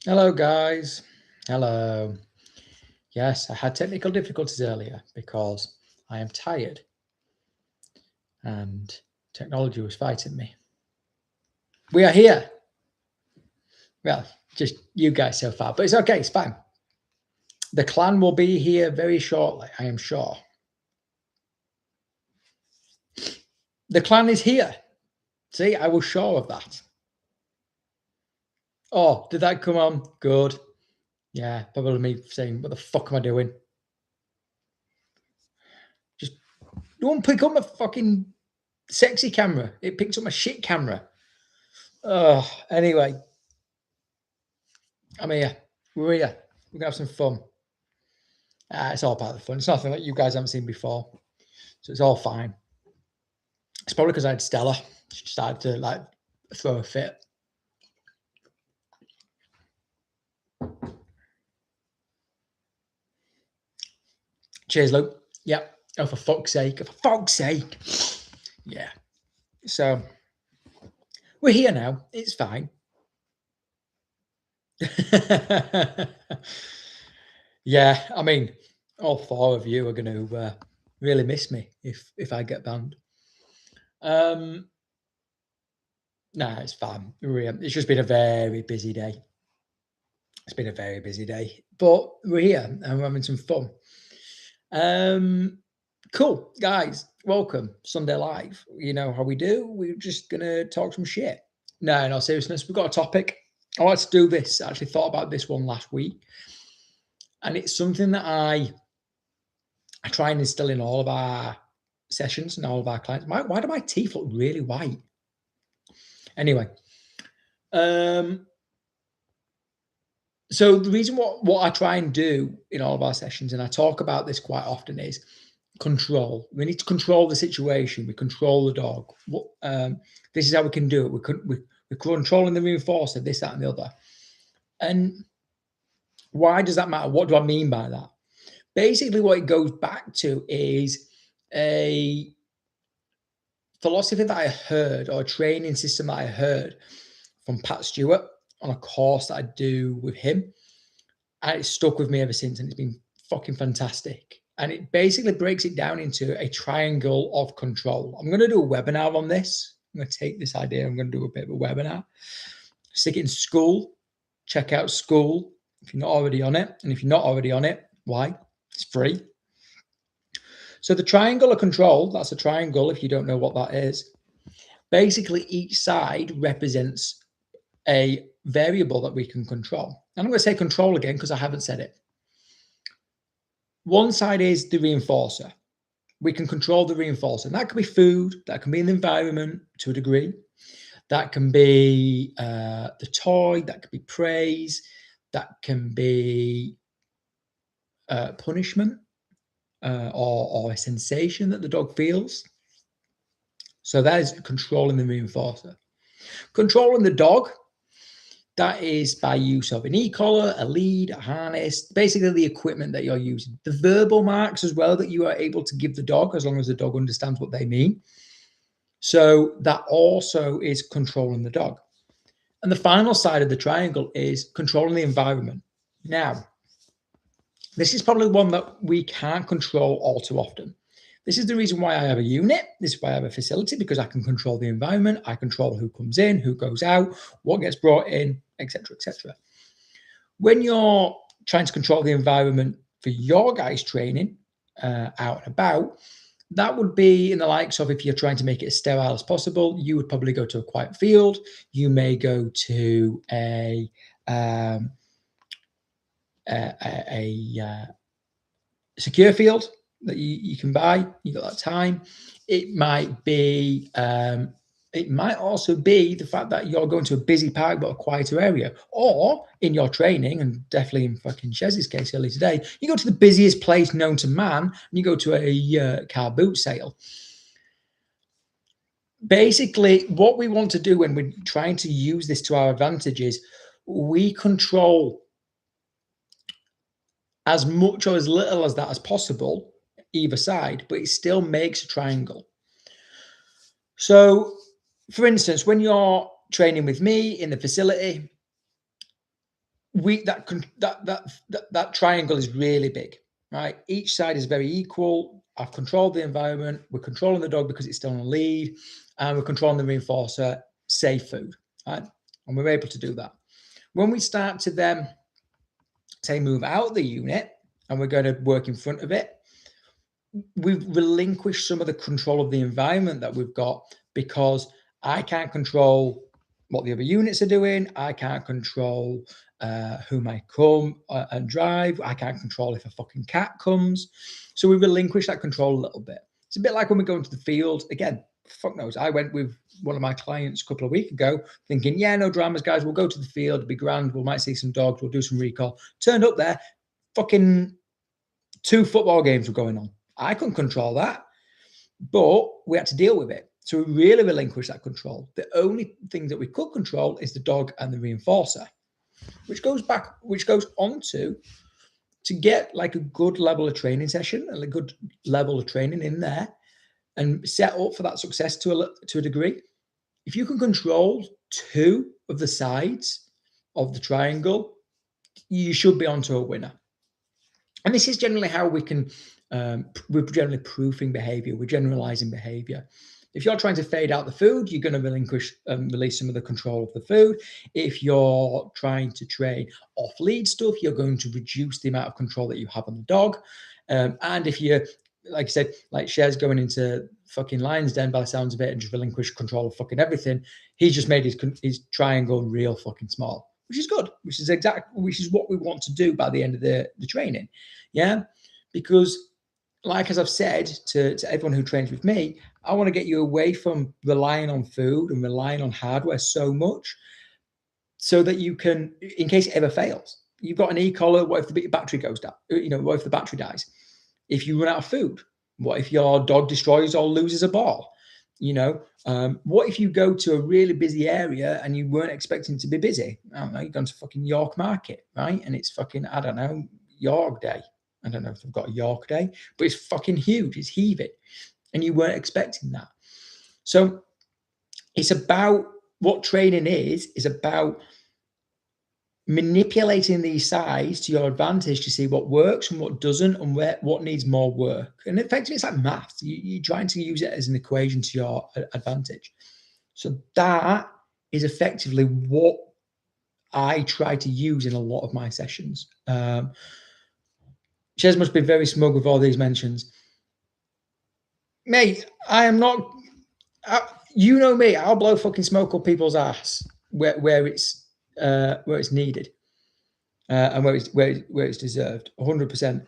Hello, guys. Hello. Yes, I had technical difficulties earlier because I am tired and technology was fighting me. We are here. Well, just you guys so far, but it's okay. It's fine. The clan will be here very shortly, I am sure. The clan is here. See, I was sure of that. Oh, did that come on? Good. Yeah, probably me saying, what the fuck am I doing? Just don't pick up my fucking sexy camera. It picks up my shit camera. Oh, anyway, I'm here. We're here. We're gonna have some fun. It's all part of the fun. It's nothing that you guys haven't seen before, so it's all fine. It's probably because I had Stella. She started to like throw a fit. Cheers, Luke. Yep. Oh, for fuck's sake! For fuck's sake! Yeah. So we're here now. It's fine. Yeah. I mean, all four of you are going to really miss me if I get banned. Nah, it's fine. It's just been a very busy day. It's been a very busy day, but we're here and we're having some fun. Cool, guys. Welcome Sunday Live. You know how we do. We're just gonna talk some shit. No seriousness. We've got a topic. I like to do this. I actually thought about this one last week, and it's something that I try and instill in all of our sessions and all of our clients. Why do my teeth look really white? Anyway, so the reason what I try and do in all of our sessions, and I talk about this quite often, is control. We need to control the situation. We control the dog. This is how we can do it. We're controlling the reinforcer, this, that, and the other. And why does that matter? What do I mean by that? Basically, what it goes back to is a philosophy that I heard, or a training system that I heard from Pat Stewart on a course that I do with him. And it's stuck with me ever since, and it's been fucking fantastic. And it basically breaks it down into a triangle of control. I'm going to do a webinar on this. I'm going to take this idea. I'm going to do a bit of a webinar. Stick it in school. Check out school if you're not already on it. And if you're not already on it, why? It's free. So the triangle of control, that's a triangle if you don't know what that is. Basically, each side represents a variable that we can control. And I'm going to say control again because I haven't said it. One side is the reinforcer. We can control the reinforcer. And that can be food, that can be an environment to a degree. That can be the toy, that can be praise, that can be punishment or a sensation that the dog feels. So that is controlling the reinforcer. Controlling the dog, that is by use of an e-collar, a lead, a harness, basically the equipment that you're using. The verbal marks as well that you are able to give the dog, as long as the dog understands what they mean. So that also is controlling the dog. And the final side of the triangle is controlling the environment. Now, this is probably one that we can't control all too often. This is the reason why I have a unit. This is why I have a facility, because I can control the environment. I control who comes in, who goes out, what gets brought in, etc., etc. When you're trying to control the environment for your guys' training out and about, that would be in the likes of, if you're trying to make it as sterile as possible, you would probably go to a quiet field. You may go to a secure field that you can buy. You got that time. It might be. It might also be the fact that you're going to a busy park but a quieter area, or in your training, and definitely in fucking Chez's case earlier today, you go to the busiest place known to man, and you go to a car boot sale. Basically, what we want to do when we're trying to use this to our advantage is we control as much or as little as that as possible, either side, but it still makes a triangle. So, for instance, when you're training with me in the facility, that triangle is really big, right? Each side is very equal. I've controlled the environment. We're controlling the dog because it's still on a lead, and we're controlling the reinforcer, safe food, right? And we're able to do that. When we start to then say move out the unit and we're going to work in front of it, we've relinquished some of the control of the environment that we've got, because I can't control what the other units are doing. I can't control who might come and drive. I can't control if a fucking cat comes. So we relinquish that control a little bit. It's a bit like when we go into the field. Again, fuck knows. I went with one of my clients a couple of weeks ago thinking, yeah, no dramas, guys. We'll go to the field. It'll be grand. We might see some dogs. We'll do some recall. Turned up there, fucking 2 football games were going on. I couldn't control that, but we had to deal with it. So we really relinquished that control. The only thing that we could control is the dog and the reinforcer, which goes on to get like a good level of training session and a good level of training in there and set up for that success to a degree. If you can control 2 of the sides of the triangle, you should be onto a winner. And this is generally how we can, we're generally proofing behavior, we're generalizing behavior. If you're trying to fade out the food, you're going to relinquish, release some of the control of the food. If you're trying to train off-lead stuff, you're going to reduce the amount of control that you have on the dog. And if you're, like I said, like Cher's going into fucking lion's den by the sounds of it and just relinquish control of fucking everything, he's just made his triangle real fucking small, which is good, which is what we want to do by the end of the training. Yeah, because like as I've said to everyone who trains with me, I want to get you away from relying on food and relying on hardware so much, so that you can, in case it ever fails, you've got an e-collar. What if the battery goes down? What if the battery dies? If you run out of food? What if your dog destroys or loses a ball? What if you go to a really busy area and you weren't expecting to be busy? I don't know, you've gone to fucking York Market, right? And it's fucking, I don't know, York Day. I don't know if I've got a York Day, but it's fucking huge. It's heaving. And you weren't expecting that. So it's about what training is about manipulating these sides to your advantage to see what works and what doesn't and what needs more work. And effectively, it's like maths. You're trying to use it as an equation to your advantage. So that is effectively what I try to use in a lot of my sessions. Ches must be very smug with all these mentions. Mate, I am not. You know me. I'll blow fucking smoke up people's ass where it's needed, and where it's deserved. 100%.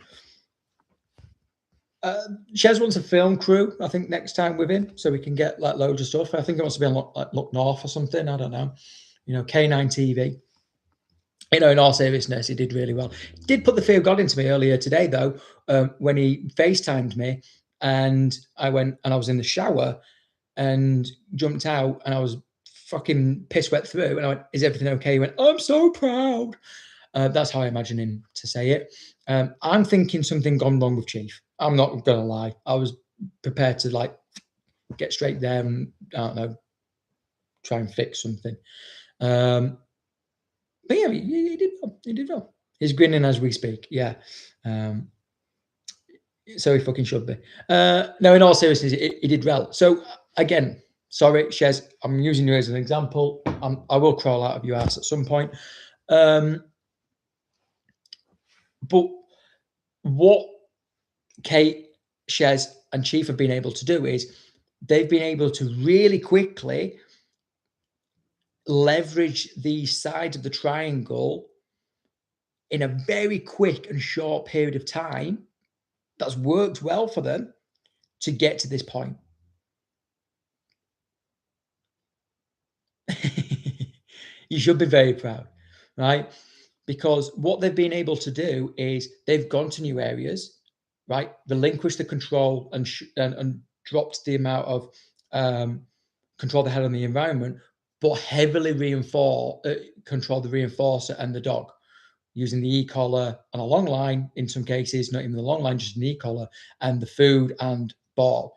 Ches wants a film crew, I think, next time with him, so we can get like loads of stuff. I think he wants to be on Look North or something. I don't know. K9 TV. In all seriousness, he did really well. Did put the fear of God into me earlier today, though, when he FaceTimed me, and I went and I was in the shower and jumped out, and I was fucking piss wet through, and I went, "Is everything okay?" He went, "I'm so proud." That's how I imagine him to say it. I'm thinking something gone wrong with Chief. I'm not gonna lie. I was prepared to like get straight there and I don't know, try and fix something. But yeah, he did well. He did well. He's grinning as we speak. Yeah. So he fucking should be. No, in all seriousness, he did well. So again, sorry, Shez, I'm using you as an example. I will crawl out of your ass at some point. But what Kate, Shez, and Chief have been able to do is they've been able to really quickly leverage the sides of the triangle in a very quick and short period of time. That's worked well for them to get to this point. You should be very proud, right? Because what they've been able to do is they've gone to new areas, right? Relinquished the control and dropped the amount of control they had on the environment, but heavily control the reinforcer and the dog using the e-collar and a long line, in some cases, not even the long line, just an e-collar, and the food and ball.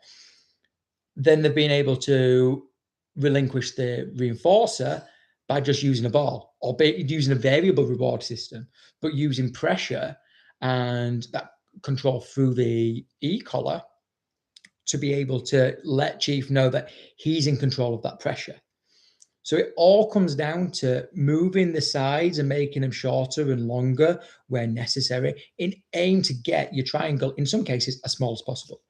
Then they've been able to relinquish the reinforcer by just using a ball or using a variable reward system, but using pressure and that control through the e-collar to be able to let Chief know that he's in control of that pressure. So it all comes down to moving the sides and making them shorter and longer where necessary in aim to get your triangle, in some cases, as small as possible.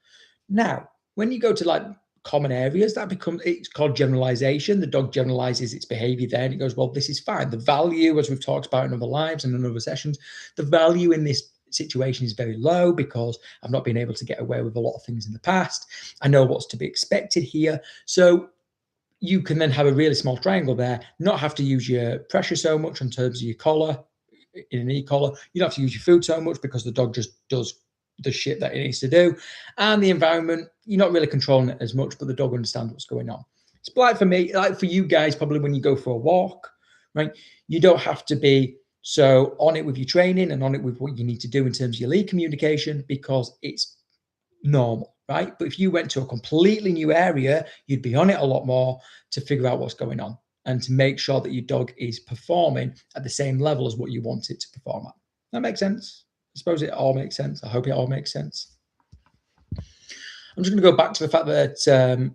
Now, when you go to like common areas, that becomes, it's called generalization. The dog generalizes its behavior there and it goes, well, this is fine. The value, as we've talked about in other lives and in other sessions, the value in this situation is very low because I've not been able to get away with a lot of things in the past. I know what's to be expected here. So you can then have a really small triangle there, not have to use your pressure so much in terms of your collar, in an e-collar. You don't have to use your food so much because the dog just does the shit that it needs to do. And the environment, you're not really controlling it as much, but the dog understands what's going on. It's like for me, like for you guys, probably when you go for a walk, right? You don't have to be so on it with your training and on it with what you need to do in terms of your lead communication because it's normal, right? But if you went to a completely new area, you'd be on it a lot more to figure out what's going on and to make sure that your dog is performing at the same level as what you want it to perform at. That makes sense. I suppose it all makes sense. I hope it all makes sense. I'm just going to go back to the fact that,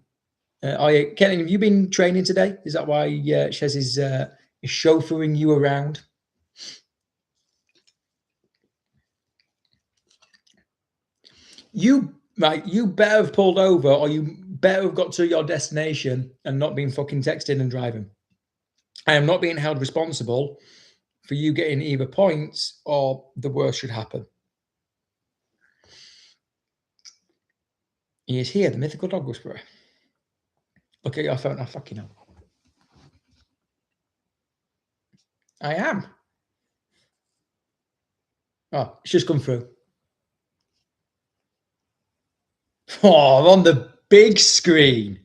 Kenny, have you been training today? Is that why Shez is chauffeuring you around? You better have pulled over or you better have got to your destination and not been fucking texting and driving. I am not being held responsible for you getting either points or the worst should happen. He is here, the mythical dog whisperer. Look at your phone. I fucking know. I am. Oh, it's just come through. Oh, on the big screen.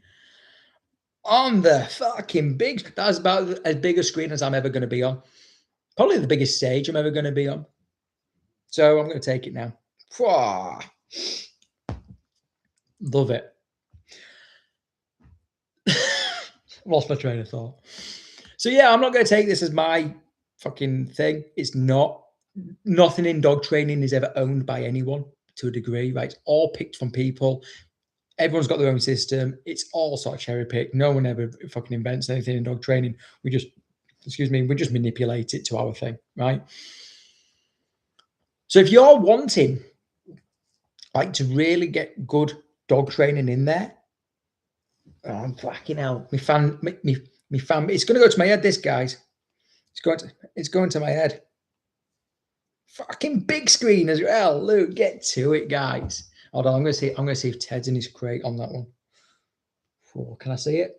On the fucking big, that's about as big a screen as I'm ever going to be on. Probably the biggest stage I'm ever going to be on. So I'm going to take it now. Love it. Lost my train of thought. So yeah, I'm not going to take this as my fucking thing. It's not. Nothing in dog training is ever owned by anyone to a degree, right? It's all picked from people. Everyone's got their own system. It's all sort of cherry picked. No one ever fucking invents anything in dog training. We just manipulate it to our thing, right? So if you're wanting like to really get good dog training in there, oh, fucking hell, me fan, it's going to go to my head. This, guys, it's going to my head. Fucking big screen as well. Luke, get to it, guys. Hold on, I'm going to see if Ted's in his crate on that one. Oh, can I see it?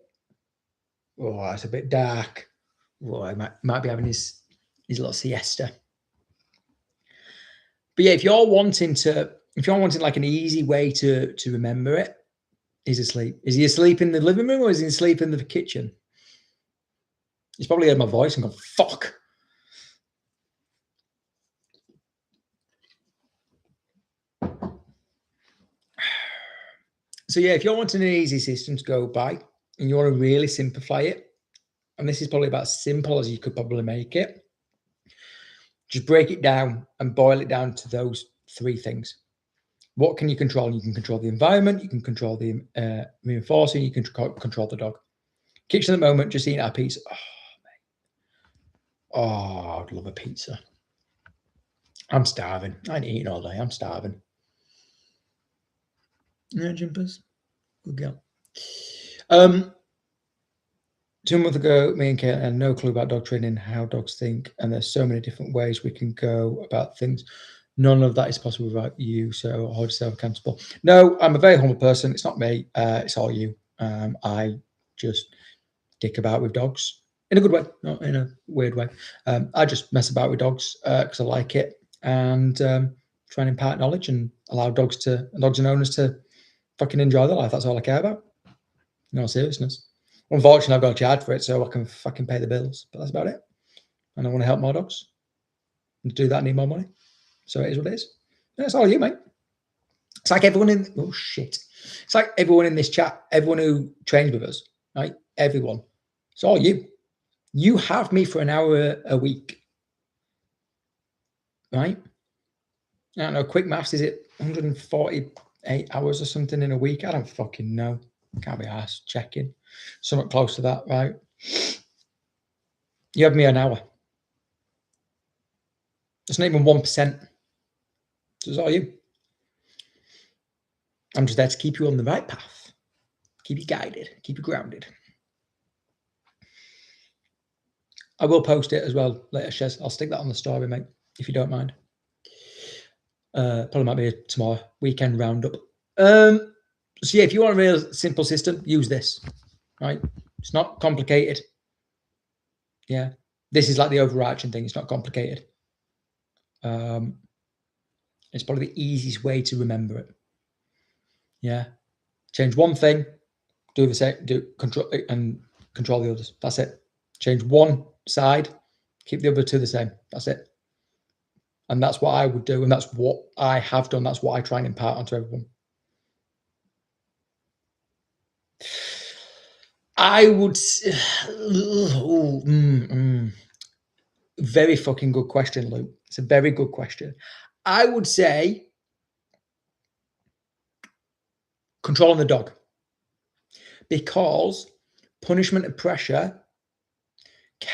Oh, it's a bit dark. Oh, I might be having his little siesta. But yeah, if you're wanting like an easy way to remember it, he's asleep. Is he asleep in the living room or is he asleep in the kitchen? He's probably heard my voice and gone, fuck. So yeah, if you're wanting an easy system to go by and you want to really simplify it, and this is probably about as simple as you could probably make it, just break it down and boil it down to those three things. What can you control? You can control the environment, you can control the reinforcing, you can control the dog. Kitchen at the moment, just eating our pizza. Oh, mate. Oh, I'd love a pizza. I'm starving. I ain't eating all day. I'm starving. Yeah, Jimpers. Good girl. 2 months ago, me and Kate had no clue about dog training, how dogs think, and there's so many different ways we can go about things. None of that is possible without you, so hold yourself accountable. No, I'm a very humble person. It's not me. It's all you. I just dick about with dogs in a good way, not in a weird way. I just mess about with dogs because I like it and try and impart knowledge and allow dogs and owners to fucking enjoy their life. That's all I care about. No seriousness. Unfortunately, I've got to charge for it so I can fucking pay the bills, but that's about it. And I want to help more dogs. And to do that, I need more money. So it is what it is. That's all you, mate. It's like everyone in... Oh, shit. It's like everyone in this chat, everyone who trains with us, right? Everyone. It's all you. You have me for an hour a week, right? I don't know, quick maths, is it 148 hours or something in a week? I don't fucking know. Can't be asked checking. Somewhat close to that, right? You have me an hour. It's not even 1%. So it's all you. I'm just there to keep you on the right path, keep you guided, keep you grounded. I will post it as well later, Shez. I'll stick that on the story, mate, if you don't mind. Probably might be tomorrow, weekend roundup. So yeah, if you want a real simple system, use this, right? It's not complicated. Yeah. This is like the overarching thing. It's not complicated. It's probably the easiest way to remember it. Yeah. Change one thing, do the same, do control and control the others. That's it. Change one side, keep the other two the same. That's it. And that's what I would do, and that's what I have done. That's what I try and impart onto everyone. I would. Very fucking good question, Luke. It's a very good question. I would say controlling the dog, because punishment and pressure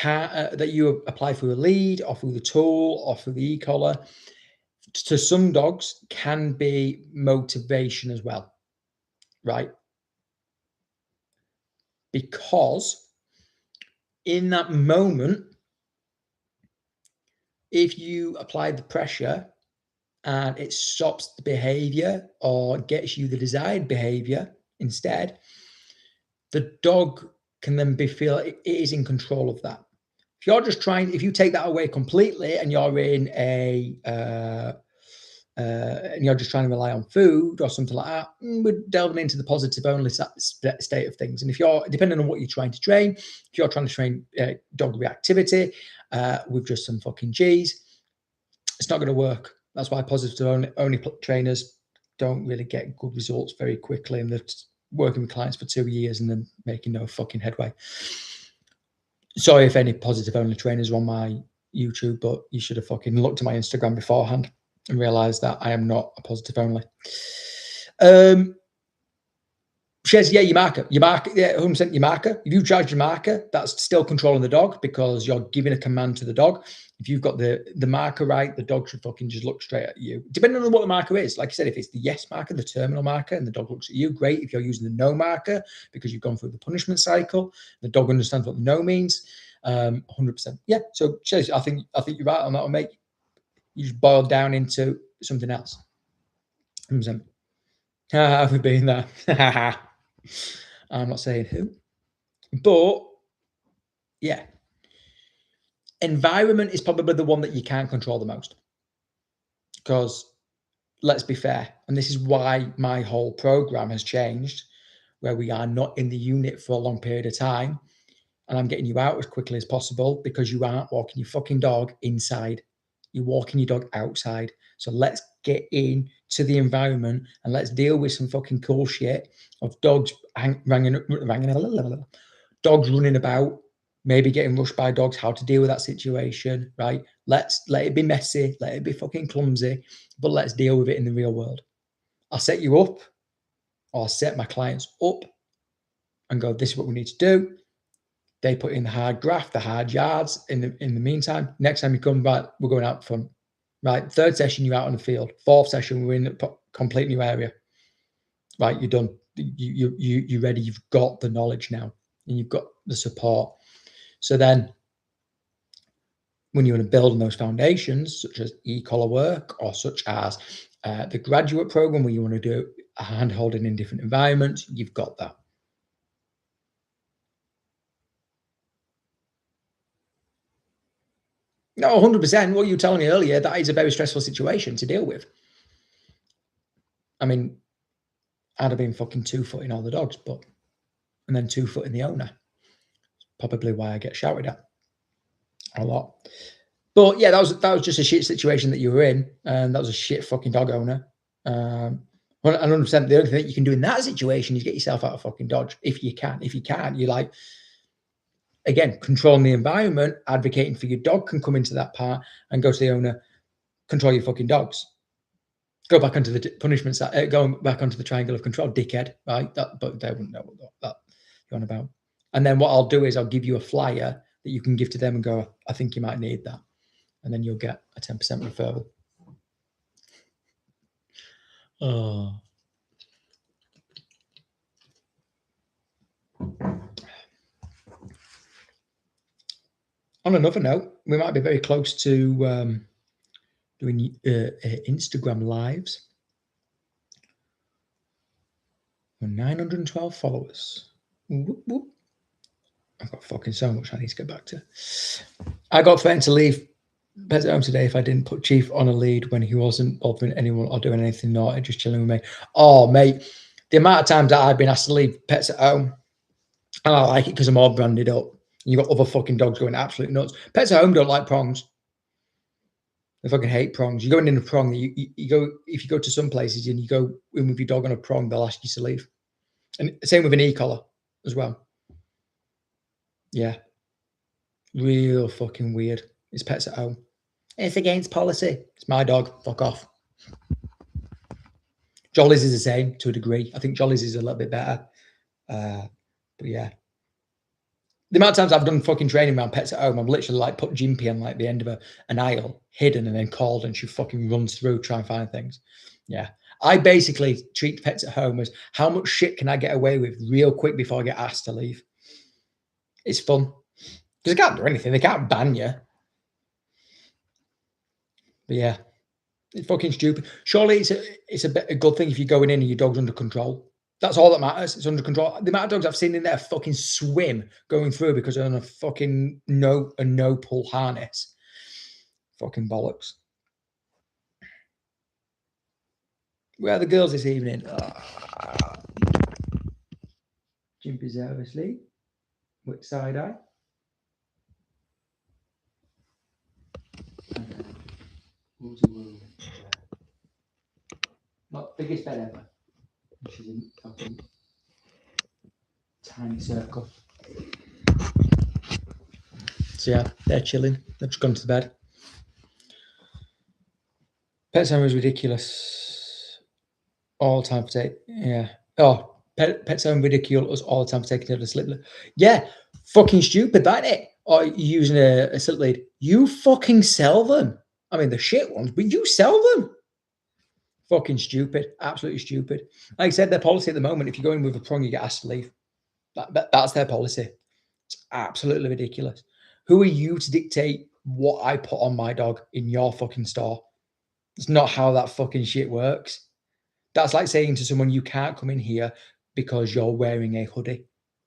that you apply through a lead or through the tool or through the e-collar to some dogs can be motivation as well, right? Because in that moment, if you apply the pressure and it stops the behavior or gets you the desired behavior instead, the dog can then feel it is in control of that. If you're just trying, if you take that away completely and you're in and you're just trying to rely on food or something like that, we're delving into the positive only state of things. And if you're, depending on what you're trying to train, if you're trying to train dog reactivity with just some fucking G's, it's not going to work. That's why positive only trainers don't really get good results very quickly, and they're working with clients for 2 years and then making no fucking headway. Sorry if any positive only trainers are on my YouTube, but you should have fucking looked at my Instagram beforehand and realised that I am not a positive only. Shez, yeah, your marker, yeah, 100% your marker. If you charge your marker, that's still controlling the dog because you're giving a command to the dog. If you've got the marker right, the dog should fucking just look straight at you. Depending on what the marker is. Like I said, if it's the yes marker, the terminal marker, and the dog looks at you, great. If you're using the no marker because you've gone through the punishment cycle, the dog understands what the no means. 100%. Yeah. So Shez, I think you're right on that one, mate. You just boiled down into something else. 100%. We've been there. I'm not saying who, but yeah, environment is probably the one that you can't control the most, because let's be fair, and this is why my whole program has changed, where we are not in the unit for a long period of time, and I'm getting you out as quickly as possible because you aren't walking your fucking dog inside. You're walking your dog outside. So let's get in to the environment and let's deal with some fucking cool shit of dogs running about, maybe getting rushed by dogs, how to deal with that situation, right? Let it be messy, let it be fucking clumsy, but let's deal with it in the real world. I'll set you up, or I'll set my clients up and go, this is what we need to do. They put in the hard graph, the hard yards. In the meantime, next time you come back, we're going out front. Right, third session, you're out on the field. Fourth session, we're in a complete new area. Right, you're done. You're ready. You've got the knowledge now, and you've got the support. So then, when you want to build on those foundations, such as e-collar work, or such as the graduate program, where you want to do hand holding in different environments, you've got that. No, 100%. What you were telling me earlier, that is a very stressful situation to deal with. I mean, I'd have been fucking 2-footing all the dogs, and then 2-footing the owner. Probably why I get shouted at a lot. But yeah, that was just a shit situation that you were in, and that was a shit fucking dog owner. 100%. The only thing that you can do in that situation is get yourself out of fucking Dodge if you can. If you can't, you're like, again, controlling the environment, advocating for your dog can come into that part and go to the owner, control your fucking dogs. Go back onto the punishment side, going back onto the triangle of control, dickhead, right? But they wouldn't know what that you're on about. And then what I'll do is I'll give you a flyer that you can give to them and go, I think you might need that. And then you'll get a 10% referral. Oh. On another note, we might be very close to doing Instagram lives. 912 followers. Whoop, whoop. I've got fucking so much I need to get back to. I got threatened to leave Pets at Home today if I didn't put Chief on a lead when he wasn't bothering anyone or doing anything naughty, just chilling with me. Oh, mate, the amount of times that I've been asked to leave Pets at Home, and I like it because I'm all branded up. You got other fucking dogs going absolutely nuts. Pets at Home don't like prongs. They fucking hate prongs. You're going in a prong. You go, if you go to some places and you go in with your dog on a prong, they'll ask you to leave. And same with an e-collar as well. Yeah. Real fucking weird. It's Pets at Home. It's against policy. It's my dog. Fuck off. Jolly's is the same to a degree. I think Jolly's is a little bit better. But yeah. The amount of times I've done fucking training around Pets at Home, I've literally like put Jimpy on like the end of an aisle, hidden, and then called, and she fucking runs through, try and find things. Yeah. I basically treat Pets at Home as how much shit can I get away with real quick before I get asked to leave. It's fun. Because they can't do anything. They can't ban you. But yeah. It's fucking stupid. Surely it's a good thing if you're going in and your dog's under control. That's all that matters. It's under control. The amount of dogs I've seen in there fucking swim going through because they're on a fucking no pull harness. Fucking bollocks. Where are the girls this evening? Jimpy's out of asleep. Which side eye? Not biggest bed ever. She's in fucking tiny circle. So yeah, they're chilling. They've just gone to bed. Pet Home is ridiculous. All the time for taking. Yeah. Oh, Pet Home ridiculous all the time for taking out a slip lead. Yeah, fucking stupid, that it. Or using a slip lead. You fucking sell them. I mean, the shit ones, but you sell them. Fucking stupid. Absolutely stupid. Like I said, their policy at the moment, if you go in with a prong, you get asked to leave. That's their policy. It's absolutely ridiculous. Who are you to dictate what I put on my dog in your fucking store? It's not how that fucking shit works. That's like saying to someone, you can't come in here because you're wearing a hoodie.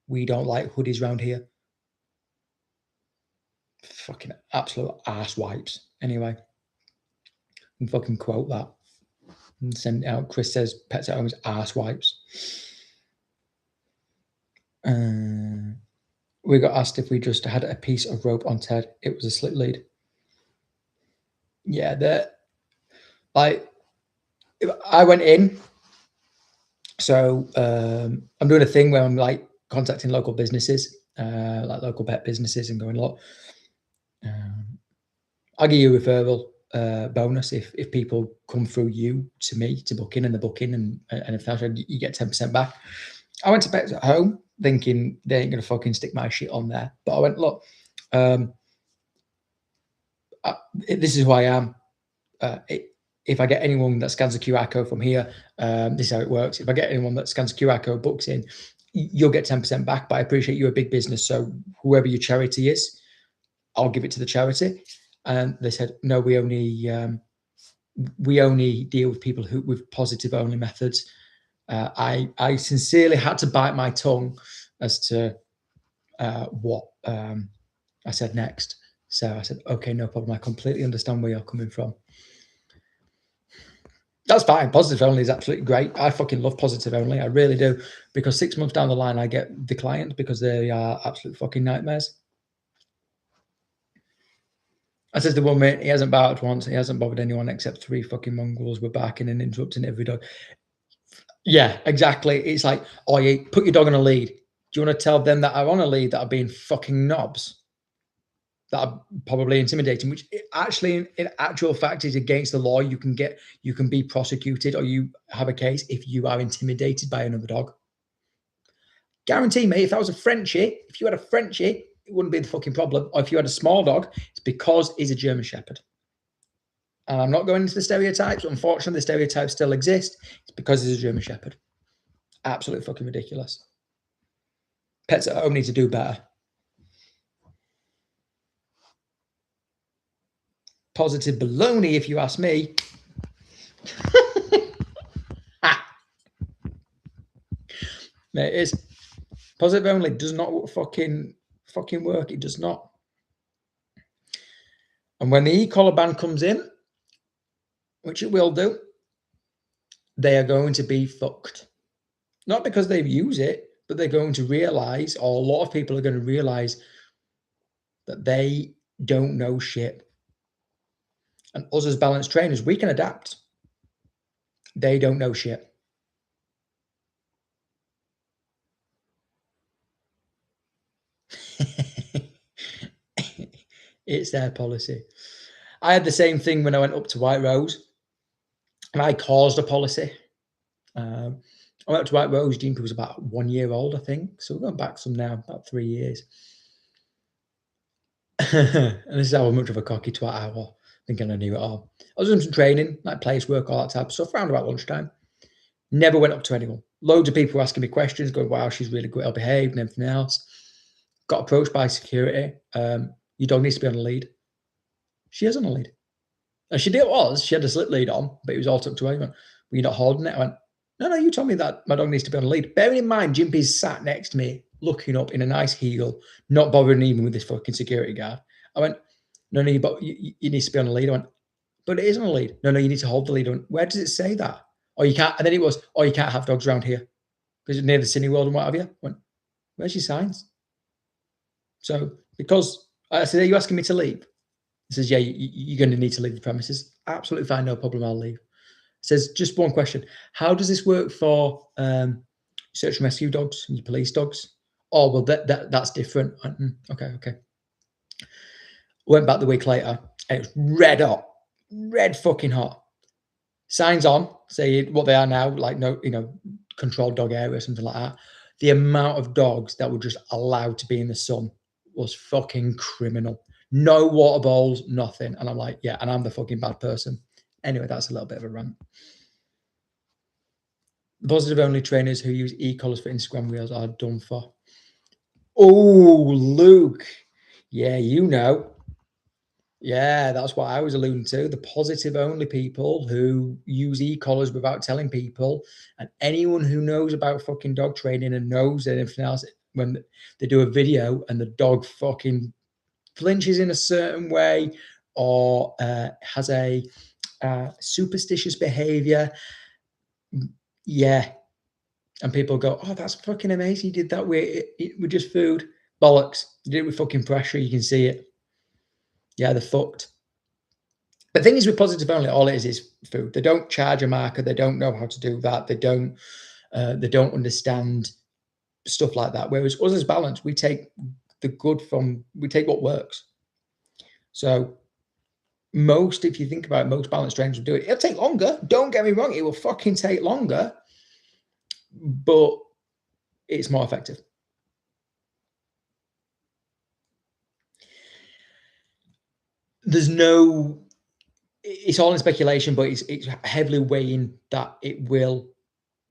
We don't like hoodies around here. Fucking absolute ass wipes. Anyway, and fucking quote that and send it out. Chris says Pets at Home is ass wipes. We got asked if we just had a piece of rope on Ted. It was a slip lead. Yeah, like I went in. So I'm doing a thing where I'm like contacting local businesses, like local pet businesses, and going, look, I'll give you a referral bonus if people come through you to me to book in, and the booking, and if that's you get 10% back. I went to Pets at Home thinking they ain't gonna fucking stick my shit on there, but I went, look, this is who I am. If I get anyone that scans a QR code from here, this is how it works. If I get anyone that scans a QR code, books in, you'll get 10% back. But I appreciate you're a big business, so whoever your charity is, I'll give it to the charity. And they said, no, we only deal with people who with positive only methods. I sincerely had to bite my tongue as to what I said next. So I said, okay, no problem. I completely understand where you're coming from. That's fine. Positive only is absolutely great. I fucking love positive only. I really do. Because 6 months down the line, I get declined because they are absolute fucking nightmares. I said to one mate, he hasn't barked once. He hasn't bothered anyone except 3 fucking mongrels were barking and interrupting every dog. Yeah, exactly. It's like, oh, you put your dog on a lead. Do you want to tell them that are on a lead that are being fucking knobs? That are probably intimidating, which actually, in actual fact, is against the law. You can be prosecuted, or you have a case if you are intimidated by another dog. Guarantee me, if that was a Frenchie, if you had a Frenchie, it wouldn't be the fucking problem. Or if you had a small dog, it's because he's a German Shepherd. And I'm not going into the stereotypes. Unfortunately, the stereotypes still exist. It's because he's a German Shepherd. Absolutely fucking ridiculous. Pets at home need to do better. Positive baloney, if you ask me. It is. Positive only does not fucking work. It does not. And when the e-collar ban comes in, which it will do, they are going to be fucked. Not because they use it, but they're going to realize, or a lot of people are going to realize, that they don't know shit. And us as balanced trainers, we can adapt. They don't know shit. It's their policy. I had the same thing when I went up to White Rose, and I caused a policy. I went up to White Rose. Jinky was about 1 year old, I think. So we're going back some now, about 3 years. And this is how much of a cocky twat I was, thinking I knew it all. I was doing some training, like place work, all that type of stuff, around about lunchtime. Never went up to anyone. Loads of people were asking me questions, going, wow, she's really well behaved and everything else. Got approached by security. Your dog needs to be on a lead. She is on a lead. And she had a slip lead on, but it was all tucked away. Went, were you not holding it? I went, no, you told me that my dog needs to be on a lead. Bearing in mind, Jimpy's sat next to me, looking up in a nice heel, not bothering even with this fucking security guard. I went, no, but you need to be on a lead. I went, but it isn't a lead. No, you need to hold the lead. I went, where does it say that? Or you can't. And then it was, you can't have dogs around here because it's near the Cineworld and what have you. I went, where's your signs? So because I said, are you asking me to leave? He says, yeah, you're going to need to leave the premises. Absolutely fine, no problem, I'll leave. He says, just one question. How does this work for search and rescue dogs and your police dogs? Oh, well, that's different. Went, okay. Went back the week later. It was red hot, red fucking hot. Signs on, saying what they are now, like no, controlled dog area or something like that. The amount of dogs that were just allowed to be in the sun was fucking criminal. No water bowls, nothing. And I'm like, yeah, and I'm the fucking bad person. Anyway, that's a little bit of a rant. The positive only trainers who use e-collars for Instagram reels are done for. Oh, Luke. Yeah, you know. Yeah, that's what I was alluding to. The positive only people who use e-collars without telling people, and anyone who knows about fucking dog training and knows anything else, when they do a video and the dog fucking flinches in a certain way or has a superstitious behavior, yeah. And people go, oh, that's fucking amazing. You did that with just food. Bollocks. You did it with fucking pressure. You can see it. Yeah, they're fucked. But the thing is with positive only, all it is food. They don't charge a marker. They don't know how to do that. They don't understand stuff like that. Whereas us as balance, we take what works. So if you think about it, most balance trainers will do it. It'll take longer. Don't get me wrong. It will fucking take longer, but it's more effective. It's all in speculation, but it's heavily weighing that it will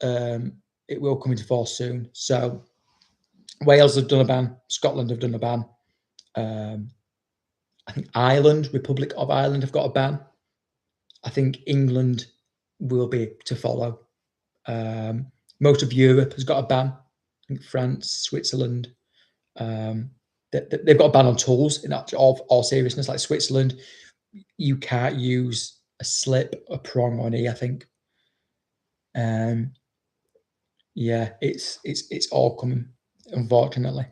come into force soon. So Wales have done a ban. Scotland have done a ban. I think Republic of Ireland have got a ban. I think England will be to follow. Most of Europe has got a ban. I think France, Switzerland, they've got a ban on tools in all seriousness. Like Switzerland, you can't use a slip, a prong, or an E, I think. Yeah, it's all coming, unfortunately.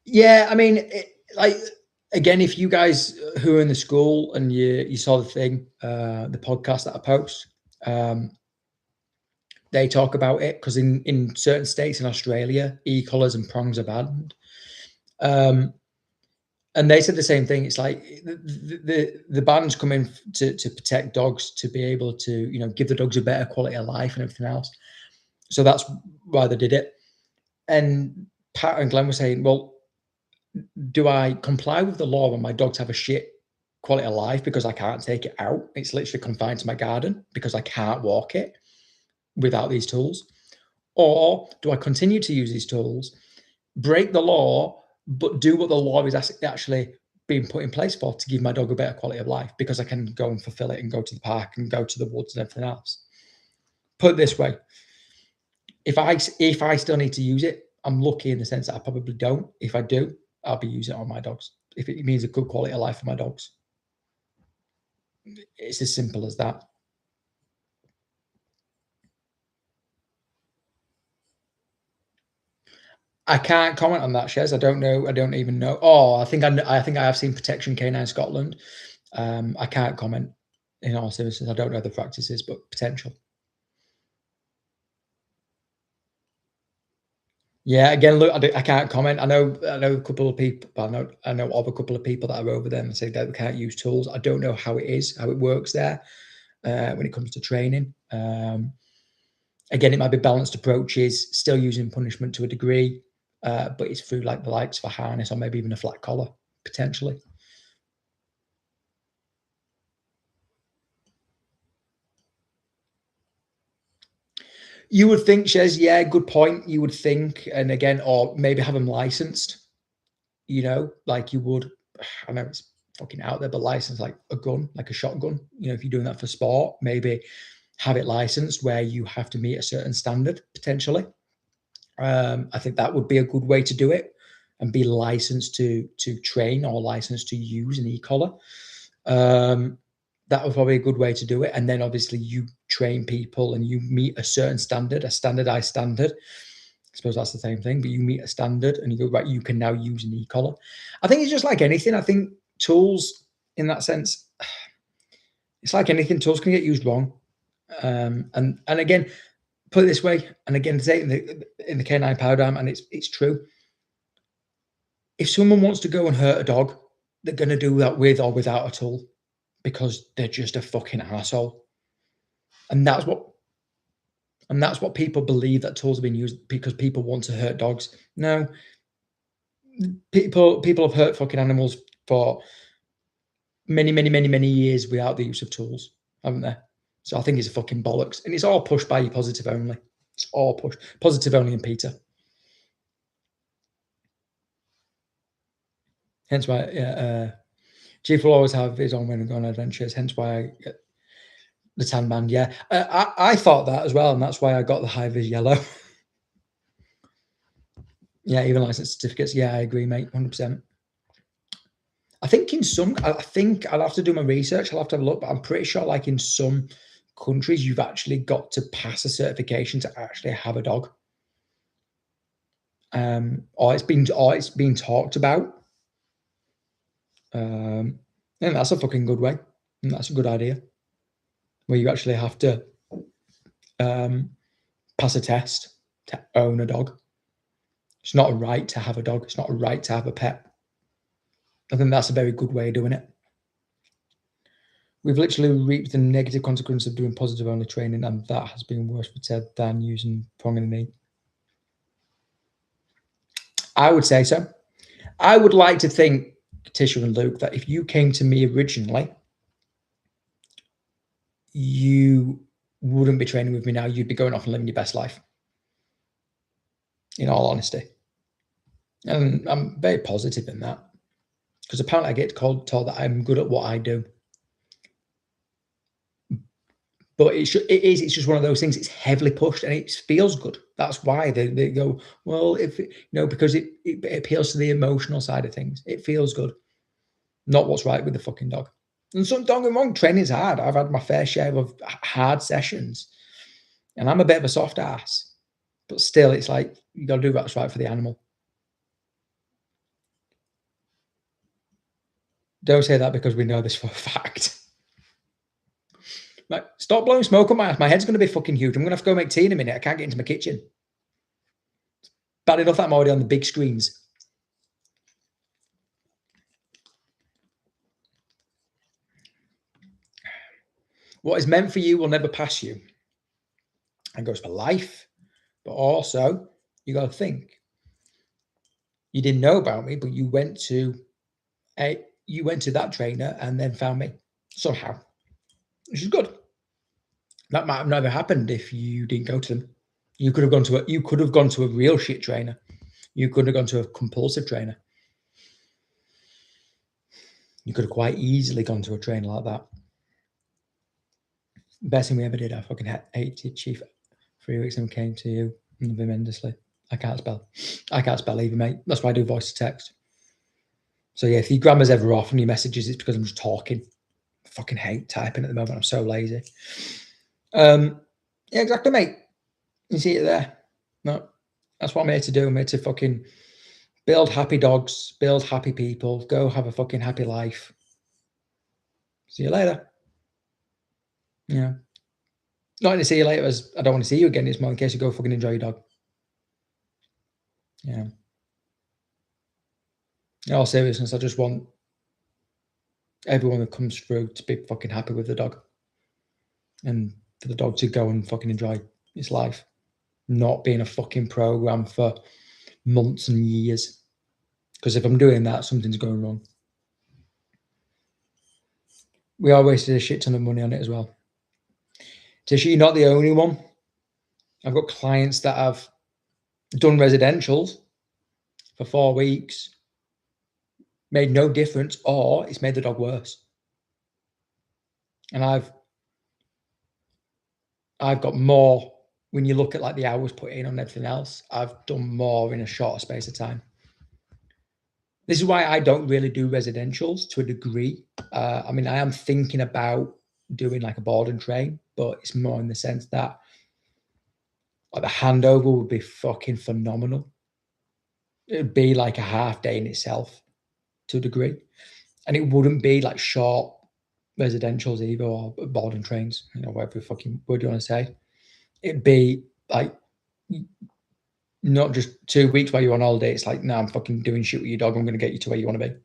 Yeah, I mean, again, if you guys who are in the school and you saw the thing, the podcast that I post, They talk about it because in certain states in Australia, e-collars and prongs are banned. And they said the same thing. It's like the bans come in to protect dogs, to be able to, you know, give the dogs a better quality of life and everything else. So that's why they did it. And Pat and Glenn were saying, well, do I comply with the law when my dogs have a shit quality of life because I can't take it out? It's literally confined to my garden because I can't walk it without these tools. Or do I continue to use these tools, break the law, but do what the law is actually being put in place for, to give my dog a better quality of life, because I can go and fulfill it and go to the park and go to the woods and everything else. Put it this way, if I still need to use it, I'm lucky in the sense that I probably don't. If I do, I'll be using it on my dogs. If it means a good quality of life for my dogs. It's as simple as that. I can't comment on that, Shez. I don't know. I don't even know. Oh, I think I have seen Protection Canine Scotland. I can't comment in all seriousness. I don't know the practices, but potential. Yeah, again, look, I can't comment. I know a couple of people. I know of a couple of people that are over there and say that they can't use tools. I don't know how it works there when it comes to training. Again, it might be balanced approaches, still using punishment to a degree, but it's through like the likes of a harness or maybe even a flat collar potentially. You would think, Shez, yeah, good point. You would think, and again, or maybe have them licensed, you know, like you would. I know it's fucking out there, but licensed like a gun, like a shotgun. You know, if you're doing that for sport, maybe have it licensed where you have to meet a certain standard potentially. I think that would be a good way to do it, and be licensed to train or licensed to use an e-collar. That was probably a good way to do it. And then obviously you train people and you meet a certain standard, a standardized standard. I suppose that's the same thing, but you meet a standard and you go, right, you can now use an e-collar. I think it's just like anything. I think tools in that sense, it's like anything, tools can get used wrong. And again, put it this way, and again, say in the canine paradigm, and it's true. If someone wants to go and hurt a dog, they're going to do that with or without a tool, because they're just a fucking asshole. And that's what people believe, that tools are being used because people want to hurt dogs. No, people have hurt fucking animals for many years without the use of tools, haven't they? So I think it's a fucking bollocks, and it's all pushed by your positive only. It's all pushed positive only and Peter. Hence why, yeah, Chief will always have his own way of going on adventures. Hence why I get the tan band. Yeah, I thought that as well, and that's why I got the high vis yellow. Yeah, even license certificates. Yeah, I agree, mate. 100%. I think I think I'll have to do my research. I'll have to have a look, but I'm pretty sure, like in some countries, you've actually got to pass a certification to actually have a dog. Or it's been talked about. And that's a fucking good way. And that's a good idea. Where you actually have to pass a test to own a dog. It's not a right to have a dog. It's not a right to have a pet. I think that's a very good way of doing it. We've literally reaped the negative consequence of doing positive only training, and that has been worse for Ted than using prong and knee. I would say so. I would like to think, Tisha and Luke, that if you came to me originally, you wouldn't be training with me now. You'd be going off and living your best life. In all honesty. And I'm very positive in that. Because apparently I get told that I'm good at what I do. But it's just one of those things. It's heavily pushed and it feels good. That's why they go, well, because it appeals to the emotional side of things. It feels good. Not what's right with the fucking dog. And don't get me wrong, training's hard. I've had my fair share of hard sessions. And I'm a bit of a soft ass. But still, it's like, you got to do what's right for the animal. Don't say that because we know this for a fact. Like, stop blowing smoke on my ass. My head's going to be fucking huge. I'm going to have to go make tea in a minute. I can't get into my kitchen. Bad enough that I'm already on the big screens. What is meant for you will never pass you. And goes for life. But also, you got to think. You didn't know about me, but you went to that trainer and then found me somehow, which is good. That might have never happened if you didn't go to them. You could have gone to a real shit trainer. You could have gone to a compulsive trainer. You could have quite easily gone to a trainer like that. Best thing we ever did. I fucking hated Chief 3 weeks and came to you tremendously. I can't spell either, mate. That's why I do voice to text. So yeah, if your grammar's ever off and your messages, it's because I'm just talking. I fucking hate typing at the moment. I'm so lazy. Yeah, exactly, mate. You see it there. No, that's what I'm here to do. I'm here to fucking build happy dogs, build happy people, go have a fucking happy life. See you later. Yeah. Not to see you later as I don't want to see you again. It's more in case you go fucking enjoy your dog. Yeah. In all seriousness, I just want everyone that comes through to be fucking happy with the dog. And for the dog to go and fucking enjoy its life. Not being a fucking program for months and years. Because if I'm doing that, something's going wrong. We all wasted a shit ton of money on it as well. Tisha, you're not the only one. I've got clients that have done residentials for 4 weeks, made no difference, or it's made the dog worse. And I've got more, when you look at like the hours put in on everything else, I've done more in a shorter space of time. This is why I don't really do residentials to a degree. I mean, I am thinking about doing like a board and train, but it's more in the sense that like the handover would be fucking phenomenal. It'd be like a half day in itself to a degree. And it wouldn't be like short residentials either, or board and trains, you know, whatever fucking word you want to say. It'd be like not just 2 weeks while you're on holiday. It's like, no, I'm fucking doing shit with your dog. I'm going to get you to where you want to be.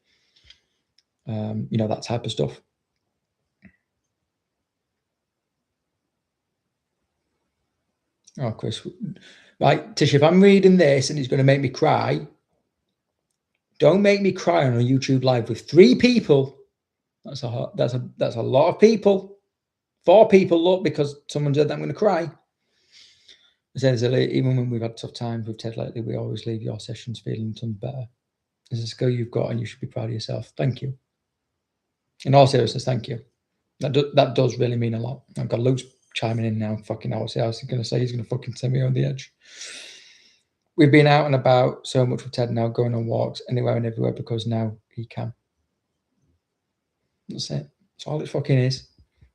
You know, that type of stuff. Oh, Chris. Right, Tish, if I'm reading this and it's going to make me cry, don't make me cry on a YouTube live with 3 people. That's a lot of people. 4 people, look, because someone said that I'm going to cry. I said, even when we've had tough times with Ted lately, we always leave your sessions feeling tons better. There's a skill you've got and you should be proud of yourself. Thank you. In all seriousness, thank you. That does really mean a lot. I've got Luke's chiming in now. Fucking I was going to say he's going to fucking send me on the edge. We've been out and about so much with Ted now, going on walks anywhere and everywhere because now he can. That's it. That's all it fucking is.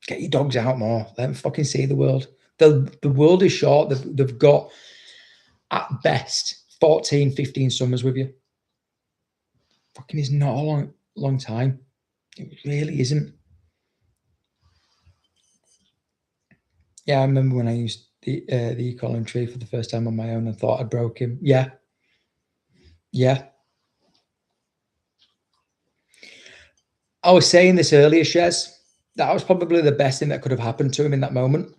Get your dogs out more. Let them fucking see the world. The world is short. They've got, at best, 14, 15 summers with you. Fucking is not a long time. It really isn't. Yeah, I remember when I used the e-collar tree for the first time on my own and thought I broke him. Yeah. I was saying this earlier, Shez. That was probably the best thing that could have happened to him in that moment.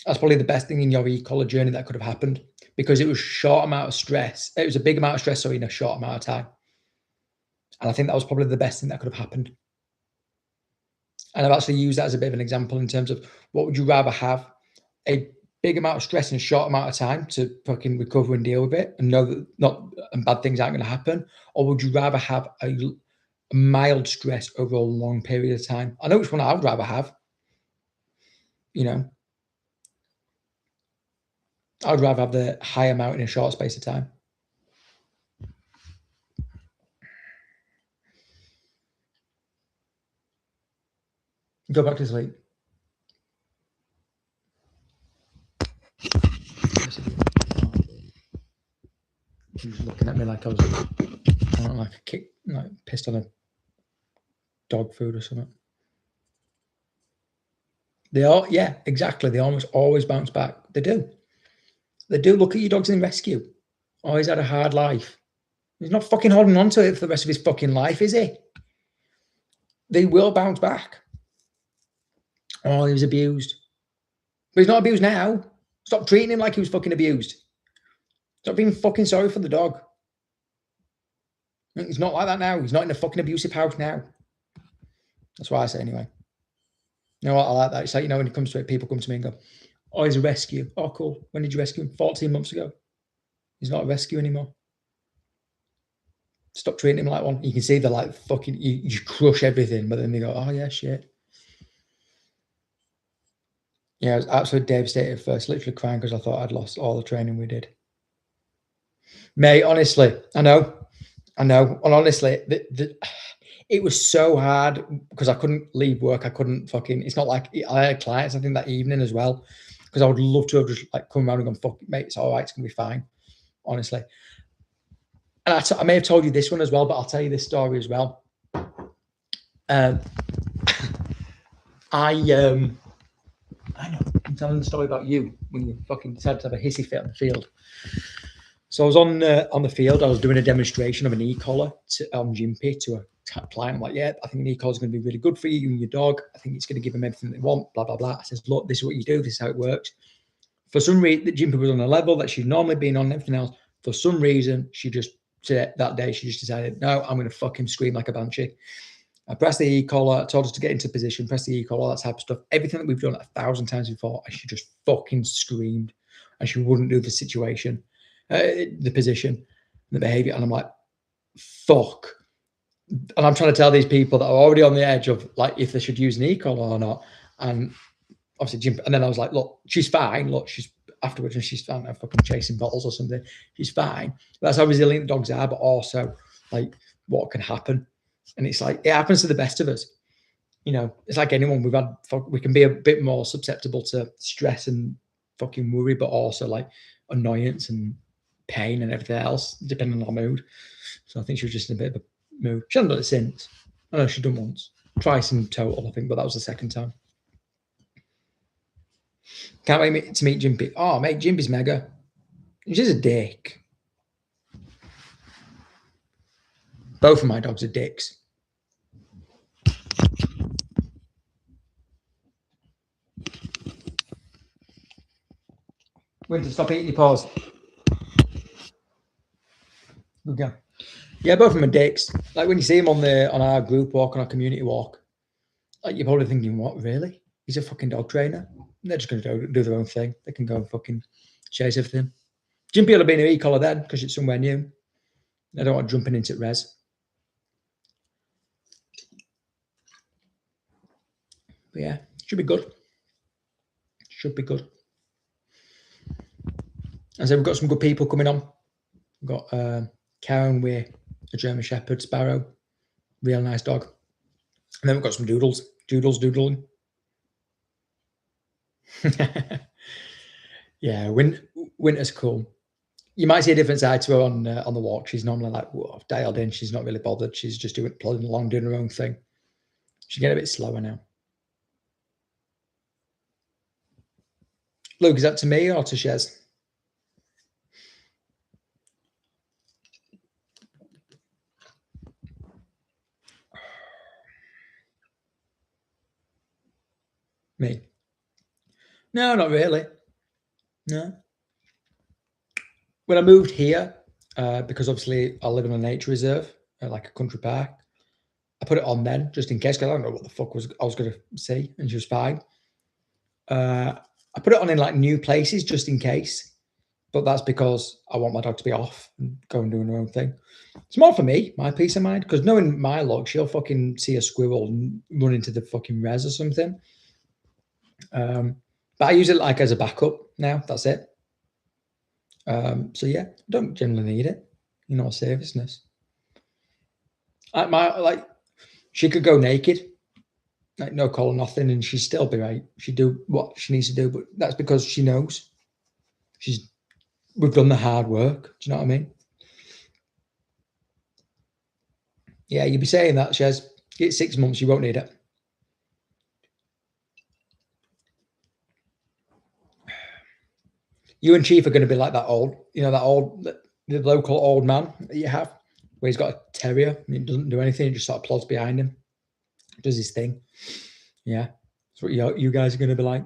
That's probably the best thing in your e-collar journey that could have happened, because it was a short amount of stress. It was a big amount of stress, in a short amount of time. And I think that was probably the best thing that could have happened. And I've actually used that as a bit of an example in terms of what would you rather have? A big amount of stress in a short amount of time to fucking recover and deal with it and know that bad things aren't going to happen? Or would you rather have a mild stress over a long period of time? I know which one I would rather have. You know, I'd rather have the high amount in a short space of time. Go back to sleep. She's looking at me like I was, like pissed on a dog food or something. They are, yeah, exactly. They almost always bounce back. They do. They do. Look at your dogs in rescue. Oh, he's had a hard life. He's not fucking holding on to it for the rest of his fucking life, is he? They will bounce back. Oh, he was abused. But he's not abused now. Stop treating him like he was fucking abused. Stop being fucking sorry for the dog. He's not like that now. He's not in a fucking abusive house now. That's what I say anyway. You know what? I like that. It's like, you know, when it comes to it, people come to me and go, oh, he's a rescue. Oh, cool. When did you rescue him? 14 months ago. He's not a rescue anymore. Stop treating him like one. You can see they're like fucking, you crush everything, but then they go, oh, yeah, shit. Yeah, I was absolutely devastated at first, literally crying because I thought I'd lost all the training we did. Mate, honestly, I know. And honestly, it was so hard because I couldn't leave work. I couldn't fucking, it's not like I had clients, I think, that evening as well, because I would love to have just like come around and gone, fuck it, mate, it's all right, it's going to be fine, honestly. And I may have told you this one as well, but I'll tell you this story as well. I know, I'm telling the story about you when you fucking decided to have a hissy fit on the field. So I was on the field. I was doing a demonstration of an e-collar on Jimpy to a client. I'm like, yeah, I think an e-collar is going to be really good for you and your dog. I think it's going to give them everything they want, blah, blah, blah. I says, look, this is what you do. This is how it works. For some reason, Jimpy was on a level that she'd normally been on and everything else. For some reason, that day, she just decided, no, I'm going to fucking scream like a banshee. I pressed the e-collar, told us to get into position, press the e-collar, that type of stuff. Everything that we've done 1,000 times before, and she just fucking screamed. And she wouldn't do the situation. The position, the behavior, and I'm like, fuck. And I'm trying to tell these people that are already on the edge of like if they should use an e-collar or not. And obviously, Jim, and then I was like, look, she's fine. Look, she's afterwards, and she's fine. I'm fucking chasing bottles or something. She's fine. That's how resilient dogs are, but also like what can happen. And it's like it happens to the best of us. You know, it's like anyone. We can be a bit more susceptible to stress and fucking worry, but also like annoyance and pain and everything else, depending on our mood. So I think she was just in a bit of a mood. She hasn't done it since. I know she's done once, twice in total, I think, but that was the second time. Can't wait to meet Jimpy. Oh, mate, Jimpy's mega. She's a dick. Both of my dogs are dicks. Winter, stop eating your paws. Good girl. Yeah, both of them are dicks. Like when you see them on our group walk, on our community walk, like you're probably thinking, what, really? He's a fucking dog trainer. They're just going to do their own thing. They can go and fucking chase everything. Jimpy will have been an e-collar then because it's somewhere new. I don't want jumping into res. But yeah, should be good. Should be good. And so we've got some good people coming on. We've got Karen with a German Shepherd, Sparrow, real nice dog. And then we've got some doodles doodling. Yeah, Winter's cool. You might see a different side to her on the walk. She's normally like dialed in. She's not really bothered. She's just plodding along, doing her own thing. She get a bit slower now. Luke, is that to me or to Shez? Me? No, not really. No. When I moved here, because obviously I live in a nature reserve, like a country park, I put it on then just in case, because I don't know what the fuck I was going to see, and she was fine. I put it on in like new places just in case, but that's because I want my dog to be off and go and do her own thing. It's more for me, my peace of mind, because knowing my log, she'll fucking see a squirrel and run into the fucking res or something. But I use it like as a backup now. That's it. So yeah, don't generally need it. You know, seriousness. She could go naked, like no collar, nothing, and she'd still be right. She'd do what she needs to do, but that's because she knows. We've done the hard work. Do you know what I mean? Yeah, you'd be saying that, Shez. Get 6 months, you won't need it. You and Chief are going to be like that old, the local old man that you have, where he's got a terrier and he doesn't do anything, he just sort of plods behind him, does his thing. Yeah, that's what you guys are going to be like.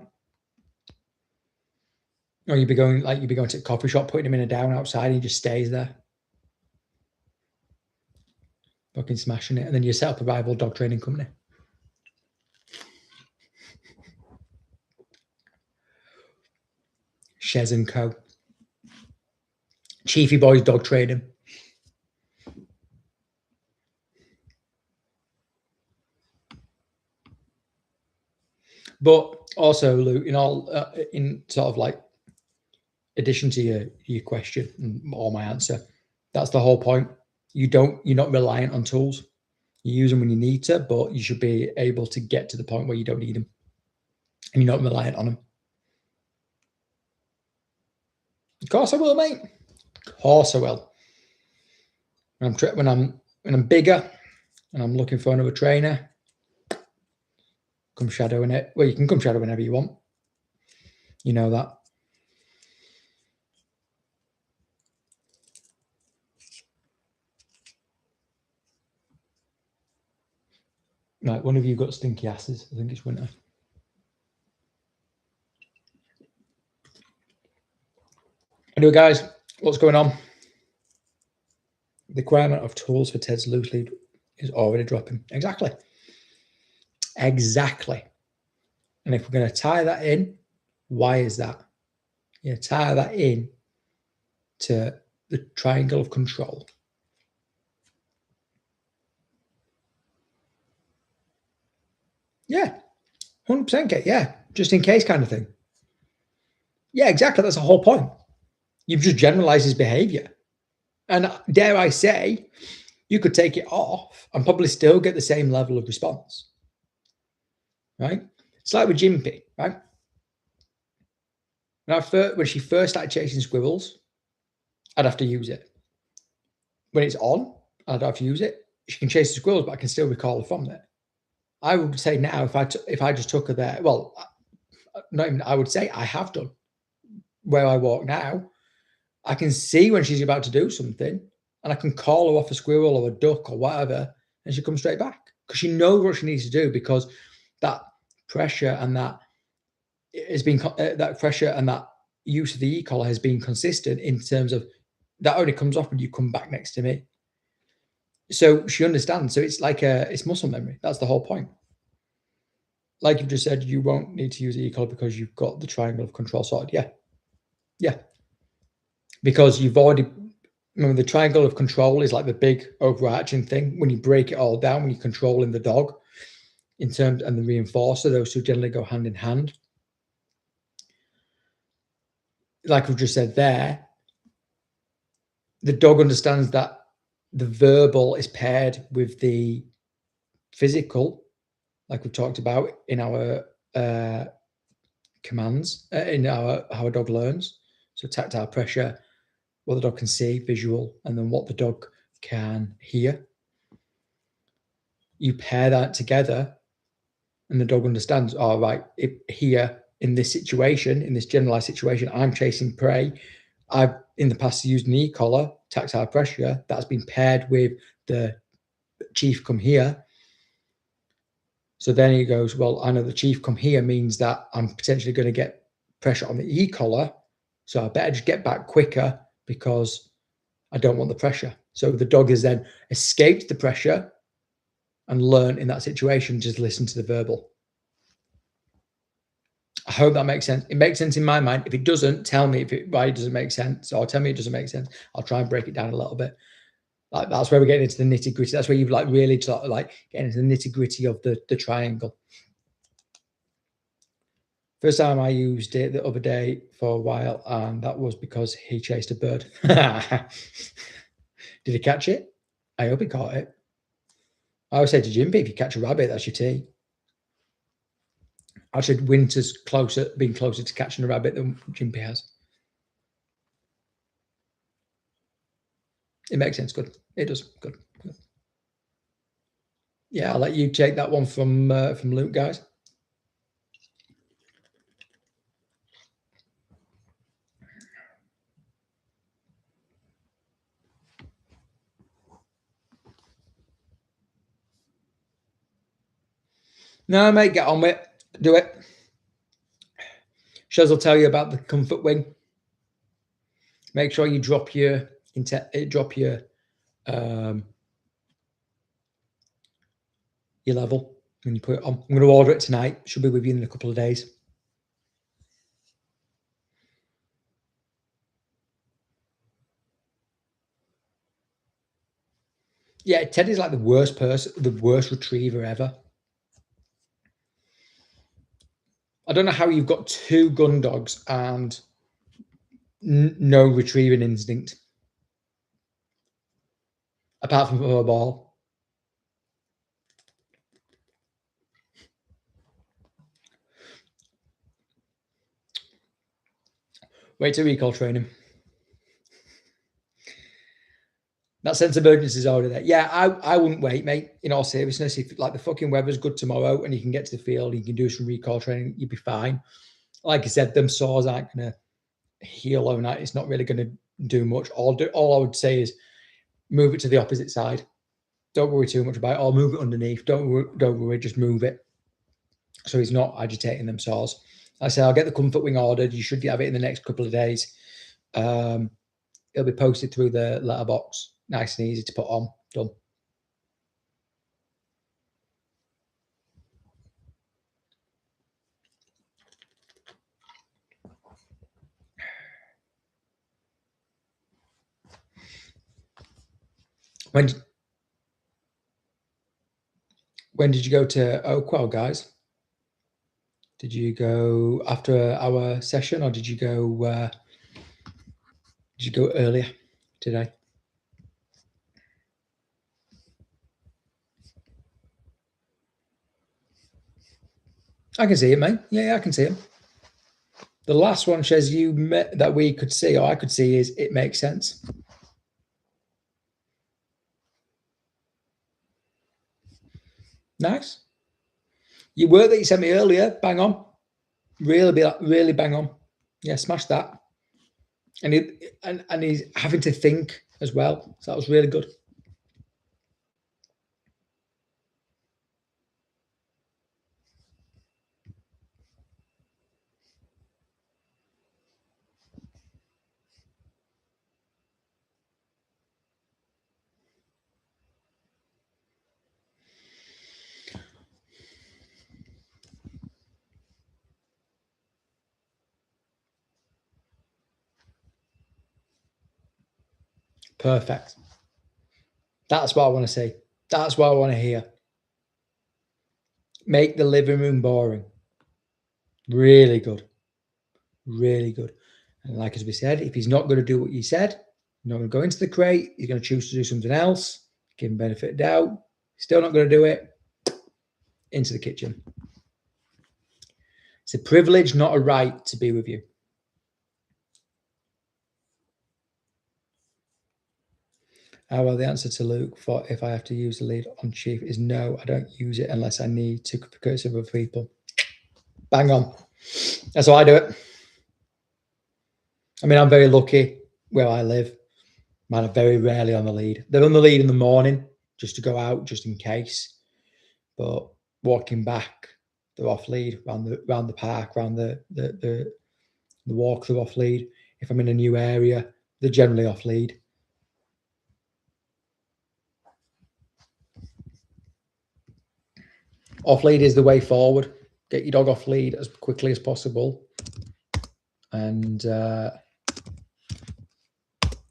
Or you'd be going to a coffee shop, putting him in a down outside, and he just stays there, fucking smashing it, and then you set up a rival dog training company. Shez and Co. Chiefy Boys dog training. But also, Luke, in sort of like addition to your question or my answer, that's the whole point. You're not reliant on tools. You use them when you need to, but you should be able to get to the point where you don't need them, and you're not reliant on them. Of course I will, mate. Of course I will. When I'm bigger and I'm looking for another trainer, come shadowing it. Well, you can come shadow whenever you want. You know that. Right, one of you got stinky asses. I think it's winter. Anyway, guys, what's going on? The requirement of tools for Ted's loose lead is already dropping. Exactly. Exactly. And if we're going to tie that in, why is that? You tie that in to the triangle of control. Yeah, 100% get, yeah, just in case kind of thing. Yeah, exactly. That's the whole point. You've just generalized his behavior. And dare I say, you could take it off and probably still get the same level of response. Right? It's like with Jimpy, right? When she first started chasing squirrels, I'd have to use it. When it's on, I'd have to use it. She can chase the squirrels, but I can still recall her from there. I would say now, if I just took her there, well, not even I would say I have done. Where I walk now, I can see when she's about to do something, and I can call her off a squirrel or a duck or whatever, and she comes straight back because she knows what she needs to do, because that pressure and that pressure and that use of the e-collar has been consistent in terms of that only comes off when you come back next to me. So she understands. So it's like it's muscle memory. That's the whole point. Like you've just said, you won't need to use the e-collar because you've got the triangle of control sorted. Yeah. Yeah. Because you've already, remember, the triangle of control is like the big overarching thing. When you break it all down, when you're controlling the dog in terms, and the reinforcer, those two generally go hand in hand. Like we've just said there, the dog understands that the verbal is paired with the physical, like we've talked about in our commands, in how a dog learns. So tactile pressure, what the dog can see, visual, and then what the dog can hear. You pair that together, and the dog understands, all right, here in this situation, in this generalized situation, I'm chasing prey. I've in the past used an e-collar, tactile pressure, that's been paired with the chief come here. So then he goes, well, I know the chief come here means that I'm potentially going to get pressure on the e-collar. So I better just get back quicker because I don't want the pressure. So the dog has then escaped the pressure and learned in that situation, just listen to the verbal. I hope that makes sense. It makes sense in my mind. If it doesn't, tell me why it doesn't make sense, or tell me it doesn't make sense. I'll try and break it down a little bit. Like that's where we're getting into the nitty gritty. That's where you've like really sort of like getting into the nitty gritty of the triangle. First time I used it the other day for a while, and that was because he chased a bird. Did he catch it? I hope he caught it. I always say to Jimpy, if you catch a rabbit, that's your tea. Actually, Winter's being closer to catching a rabbit than Jimpy has. It makes sense. Good. It does. Good. Good. Yeah, I'll let you take that one from Luke, guys. No, mate, get on with it. Do it. Shez will tell you about the comfort wing. Make sure you drop your level when you put it on. I'm going to order it tonight. Should be with you in a couple of days. Yeah, Teddy's like the worst person, the worst retriever ever. I don't know how you've got 2 gun dogs and no retrieving instinct, apart from a ball. Wait to recall train him. That sense of urgency is already there. Yeah, I wouldn't wait, mate. In all seriousness, if like the fucking weather's good tomorrow and you can get to the field, and you can do some recall training, you'd be fine. Like I said, them sores aren't going to heal overnight. It's not really going to do much. All I would say is move it to the opposite side. Don't worry too much about it. Or move it underneath. Don't worry. Just move it so he's not agitating them sores. Like I say, I'll get the comfort wing ordered. You should have it in the next couple of days. It'll be posted through the letterbox. Nice and easy to put on. Done. When did you go to Oakwell, guys? Did you go after our session, or did you go earlier today? I can see it, mate. Yeah, I can see him. The last one, Shez, you met that we could see, or I could see, is It Makes Sense. Nice. Your work that you sent me earlier, bang on. Really bang on. Yeah, smash that. And he's having to think as well. So that was really good. Perfect. That's what I want to see. That's what I want to hear. Make the living room boring. Really good. Really good. And like as we said, if he's not going to do what you said, not going to go into the crate, he's going to choose to do something else, give him benefit of doubt, still not going to do it, into the kitchen. It's a privilege, not a right, to be with you. Well, the answer to Luke for if I have to use the lead on Chief is no, I don't use it unless I need to because of other people. Bang on. That's how I do it. I mean, I'm very lucky where I live. Man, are very rarely on the lead. They're on the lead in the morning just to go out, just in case. But walking back, they're off lead round the park, round the walk. They're off lead. If I'm in a new area, they're generally off lead. Off lead is the way forward. Get your dog off lead as quickly as possible, and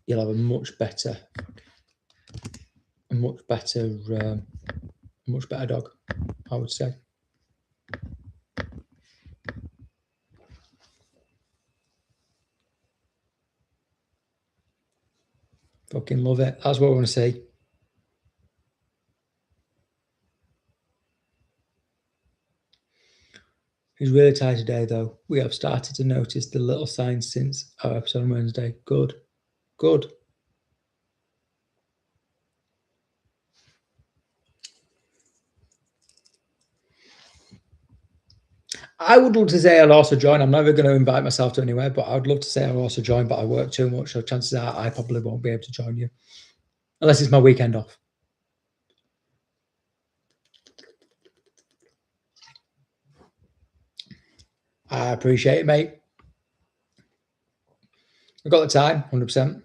you'll have a much better dog, I would say. Fucking love it. That's what I want to see. He's really tired today, though. We have started to notice the little signs since our episode on Wednesday. Good. Good. I would love to say I'll also join. I'm never going to invite myself to anywhere, but I would love to say I'll also join, but I work too much, so chances are I probably won't be able to join you. Unless it's my weekend off. I appreciate it, mate. I've got the time, 100%.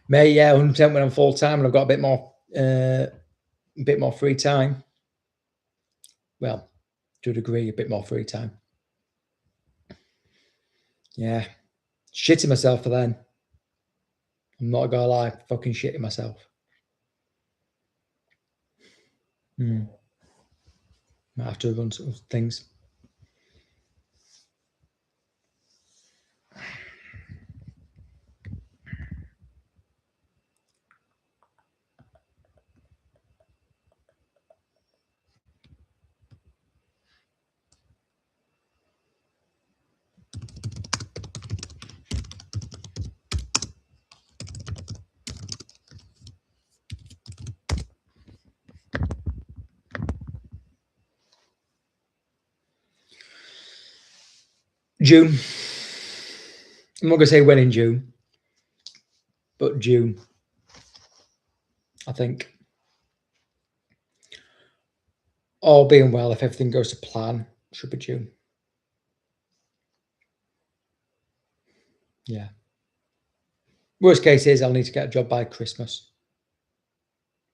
Mate, yeah, 100% when I'm full time and I've got a bit more free time. Well, to a degree, a bit more free time. Yeah. Shitting myself for then. I'm not gonna lie, fucking shitting myself. Hmm. Might have to run some things. June. I'm not gonna say when in June, but June. I think. All being well, if everything goes to plan, should be June. Yeah. Worst case is I'll need to get a job by Christmas.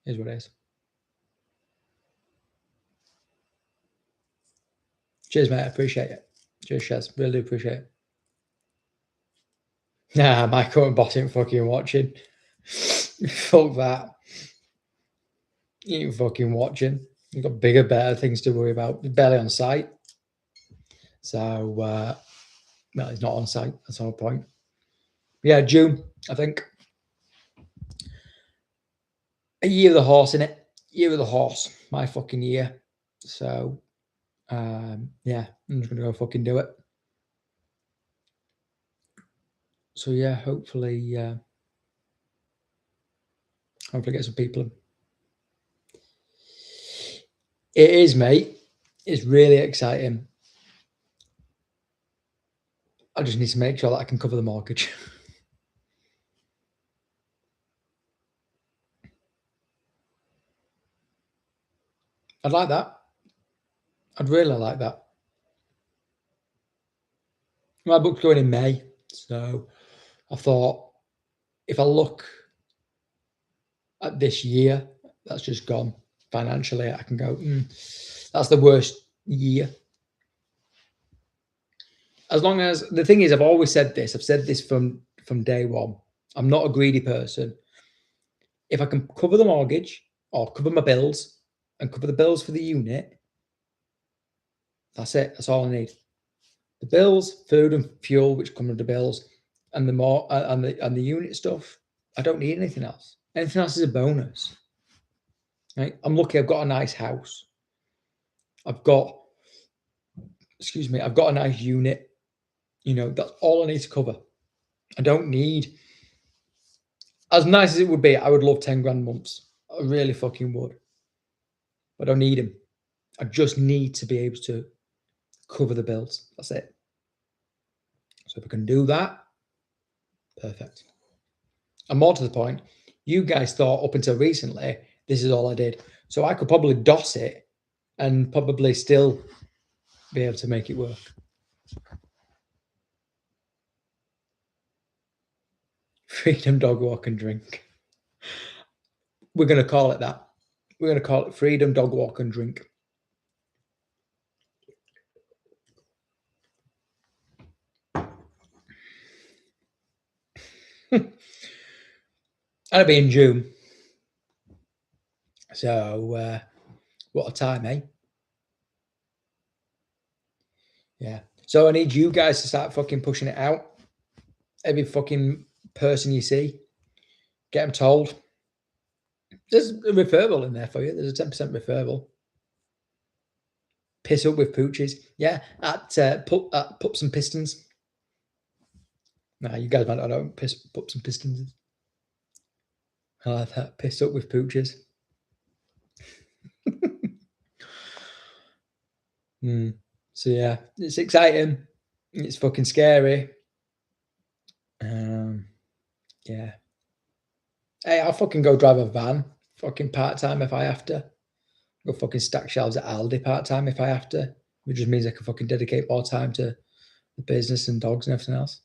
Is what it is. Cheers, mate. I appreciate it. Cheers, Shaz. Really do appreciate it. Nah, my current boss ain't fucking watching. Fuck that. He ain't fucking watching. You've got bigger, better things to worry about. He's barely on site. So, well, he's not on site. That's the whole point. Yeah, June, I think. A year of the horse, innit? Year of the horse. My fucking year. So, yeah, I'm just going to go fucking do it. So, yeah, hopefully get some people in. It is, mate. It's really exciting. I just need to make sure that I can cover the mortgage. I'd like that. I'd really like that. My book's going in May, so I thought if I look at this year that's just gone financially, I can go, that's the worst year. As long as the thing is, I've always said this. I've said this from day one. I'm not a greedy person. If I can cover the mortgage or cover my bills and cover the bills for the unit, that's it. That's all I need. The bills, food and fuel, which come under bills, and the unit stuff. I don't need anything else. Anything else is a bonus. Right? I'm lucky. I've got a nice house. I've got a nice unit. That's all I need to cover. I don't need, as nice as it would be, I would love 10 grand months. I really fucking would. But I don't need them. I just need to be able to cover the bills. That's it. So if I can do that, perfect. And more to the point, you guys thought up until recently, this is all I did. So I could probably DOS it and probably still be able to make it work. Freedom dog walk and drink. We're going to call it that. We're going to call it freedom dog walk and drink. That'll be in June. So, what a time, eh? Yeah. So I need you guys to start fucking pushing it out. Every fucking person you see, get them told. There's a referral in there for you. There's a 10% referral. Piss up with pooches. Yeah, at Pups and Pistons. Nah, you guys might not know Pups and Pistons. I like that. Piss up with pooches. So yeah, it's exciting. It's fucking scary. Yeah. Hey, I'll fucking go drive a van, fucking part time if I have to. Go fucking stack shelves at Aldi part time if I have to. It just means I can fucking dedicate more time to the business and dogs and everything else.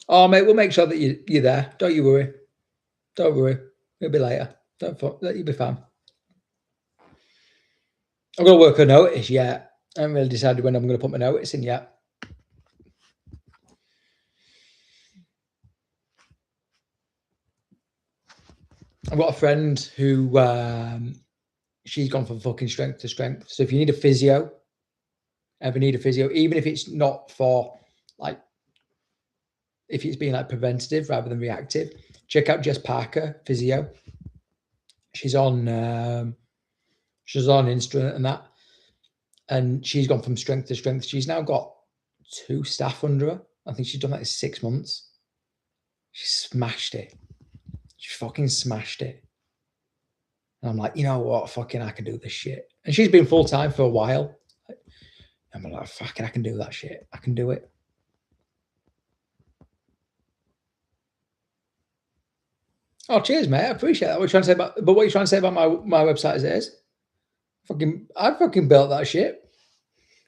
Oh, mate, we'll make sure that you're there. Don't you worry. Don't worry. It'll be later. You'll be fine. I'm going to work a notice yet. I haven't really decided when I'm going to put my notice in yet. I've got a friend who she's gone from fucking strength to strength. So if you need a physio, ever need a physio, even if it's not for like, if it's being like preventative rather than reactive, check out Jess Parker Physio. She's on Insta and that, and she's gone from strength to strength. She's now got 2 staff under her. I think she's done that in 6 months. She smashed it. She fucking smashed it. And I'm like, you know what? Fucking, I can do this shit. And she's been full time for a while. I'm like, fucking, I can do that shit. I can do it. Oh, cheers, mate. I appreciate that. What are you trying to say about? But what are you trying to say about my website as it is? I fucking built that shit.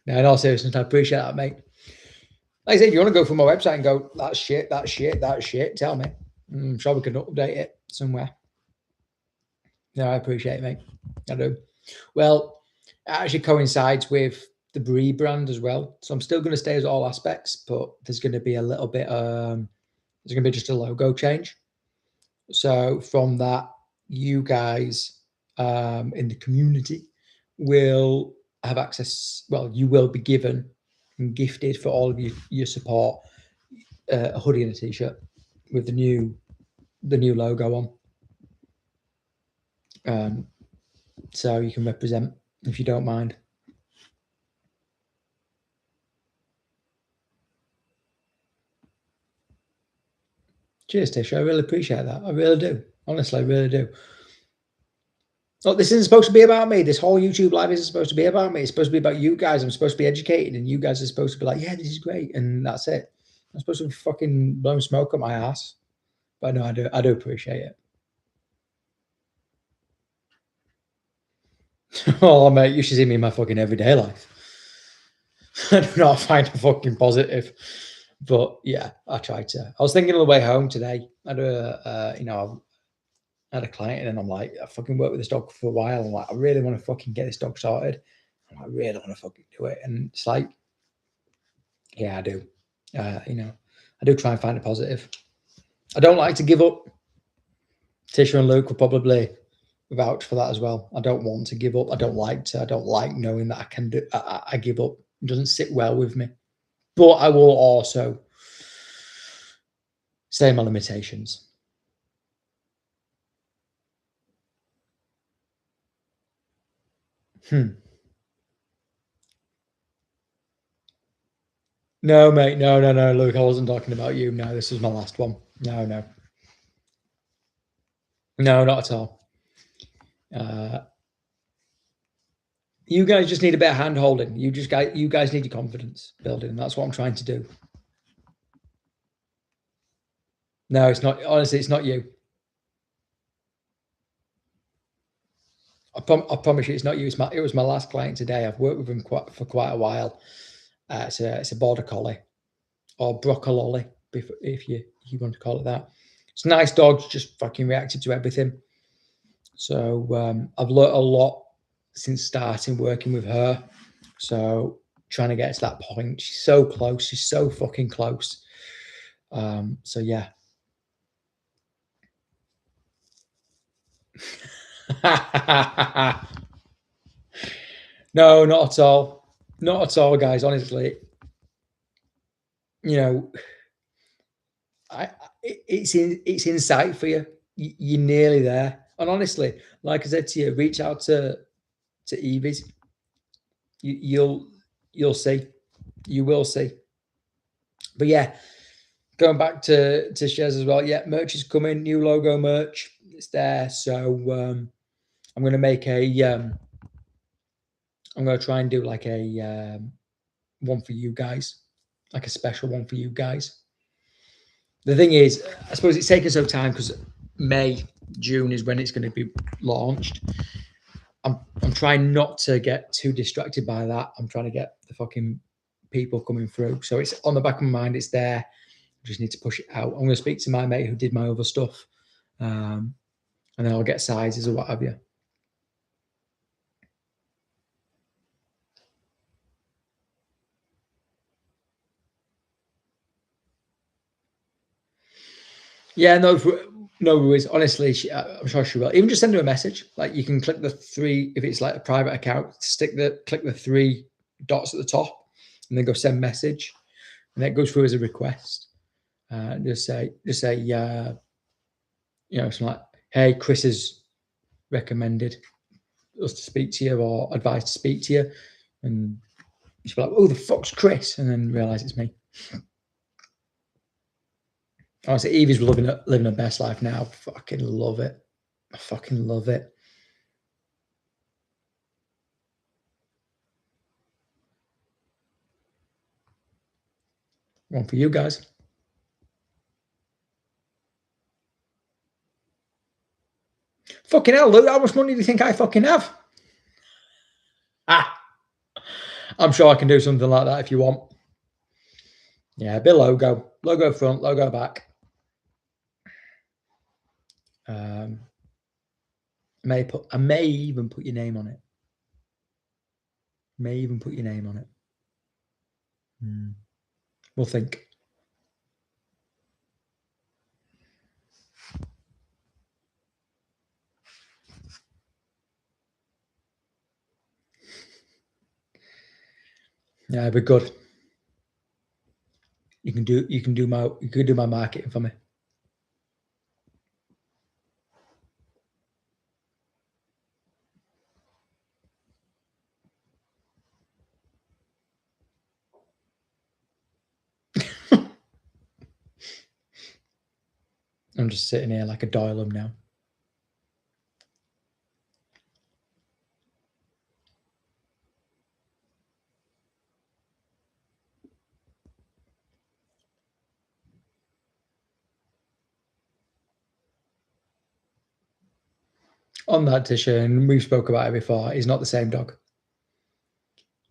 No, in all seriousness, I appreciate that, mate. Like I said, if you want to go through my website and go, that shit, tell me. I'm sure we can update it somewhere. No, I appreciate it, mate. I do. Well, it actually coincides with the Brie brand as well. So I'm still going to stay as all aspects, but there's going to be a little bit, there's going to be just a logo change. So from that, you guys in the community will have access. Well, you will be given and gifted for all of your support a hoodie and a t-shirt with the new logo on. So you can represent if you don't mind. Cheers, Tisha. I really appreciate that. I really do. Honestly, I really do. Look, this isn't supposed to be about me. This whole YouTube live isn't supposed to be about me. It's supposed to be about you guys. I'm supposed to be educated, and you guys are supposed to be like, yeah, this is great, and that's it. I'm supposed to be fucking blowing smoke up my ass. But no, I do appreciate it. Oh, mate, you should see me in my fucking everyday life. I do not find it fucking positive. But yeah, I tried to. I was thinking on the way home today. I had a client and I'm like, I fucking worked with this dog for a while. I'm like, I really want to fucking get this dog started. I really want to fucking do it. And it's like, yeah, I do. I do try and find a positive. I don't like to give up. Tisha and Luke will probably vouch for that as well. I don't want to give up. I don't like knowing that I can do. I give up. It doesn't sit well with me. But I will also say my limitations. No, mate. No, Luke, I wasn't talking about you. No, this was my last one. No, not at all. You guys just need a bit of hand holding. You guys need your confidence building. That's what I'm trying to do. No, it's not. Honestly, it's not you. I promise you, it's not you. It was my last client today. I've worked with him for quite a while. It's a border collie or brocololly, if you want to call it that. It's a nice dog, just fucking reacted to everything. So I've learnt a lot since starting working with her. So trying to get to that point. She's so close. She's so fucking close. So yeah. No, not at all. Not at all, guys. Honestly, it's in sight for you. You're nearly there. And honestly, like I said to you, reach out to Evie's. You'll see. You will see. But yeah, going back to Shez as well. Yeah, merch is coming. New logo merch. It's there. So I'm going to make I'm going to try and do like a one for you guys, like a special one for you guys. The thing is, I suppose it's taken some time because May, June is when it's going to be launched. trying not to get too distracted by that. I'm trying to get the fucking people coming through. So it's on the back of my mind. It's there. I just need to push it out. I'm going to speak to my mate who did my other stuff. And then I'll get sizes or what have you. Yeah, no worries. Honestly, I'm sure she will. Even just send her a message. Like you can click the 3 if it's like a private account. Click the 3 dots at the top, and then go send message, and that goes through as a request. Just say, something like, "Hey, Chris has recommended us to speak to you or advised to speak to you," and she'll be like, "Oh, the fuck's Chris?" and then realize it's me. Honestly, Evie's living her best life now. Fucking love it. I fucking love it. One for you guys. Fucking hell, Luke, how much money do you think I fucking have? I'm sure I can do something like that if you want. Yeah, a bit logo. Logo front, logo back. I may even put your name on it. We'll think. Yeah, it'd be good. You can do my marketing for me. I'm just sitting here like a dial-up now. On that, Tisha, and we've spoke about it before, he's not the same dog.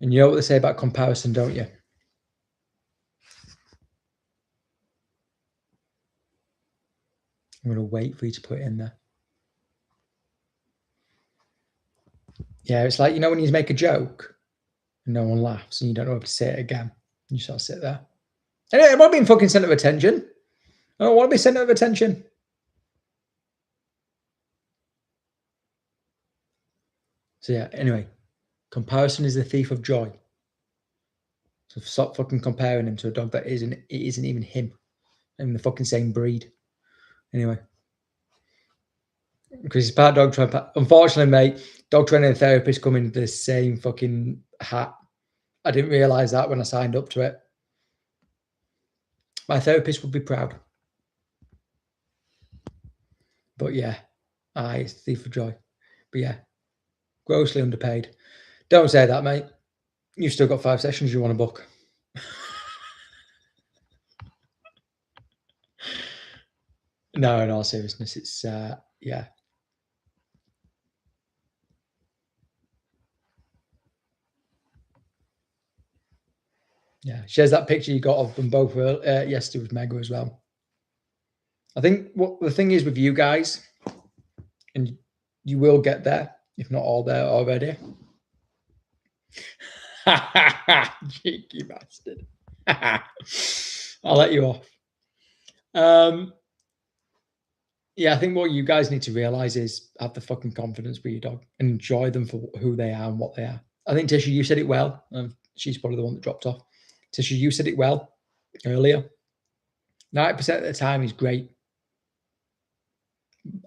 And you know what they say about comparison, don't you? I'm going to wait for you to put it in there. Yeah, it's like, when you make a joke and no one laughs and you don't know how to say it again. You just sort of sit there. Anyway, I'm not being fucking centre of attention. I don't want to be centre of attention. So yeah, anyway, comparison is the thief of joy. So stop fucking comparing him to a dog that isn't even him. In the fucking same breed. Anyway. Because he's part dog trainer. Unfortunately, mate, dog training and therapist come in the same fucking hat. I didn't realise that when I signed up to it. My therapist would be proud. But yeah, it's thief of joy. But yeah, grossly underpaid. Don't say that, mate. You've still got 5 sessions you want to book. No, in all seriousness, it's yeah. Yeah, shares that picture you got of them both yesterday with Mega as well. I think what the thing is with you guys, and you will get there, if not all there already. Cheeky bastard. I'll let you off. Yeah, I think what you guys need to realize is have the fucking confidence with your dog and enjoy them for who they are and what they are. I think, Tisha, you said it well. She's probably the one that dropped off. Tisha, you said it well earlier. 90% of the time is great.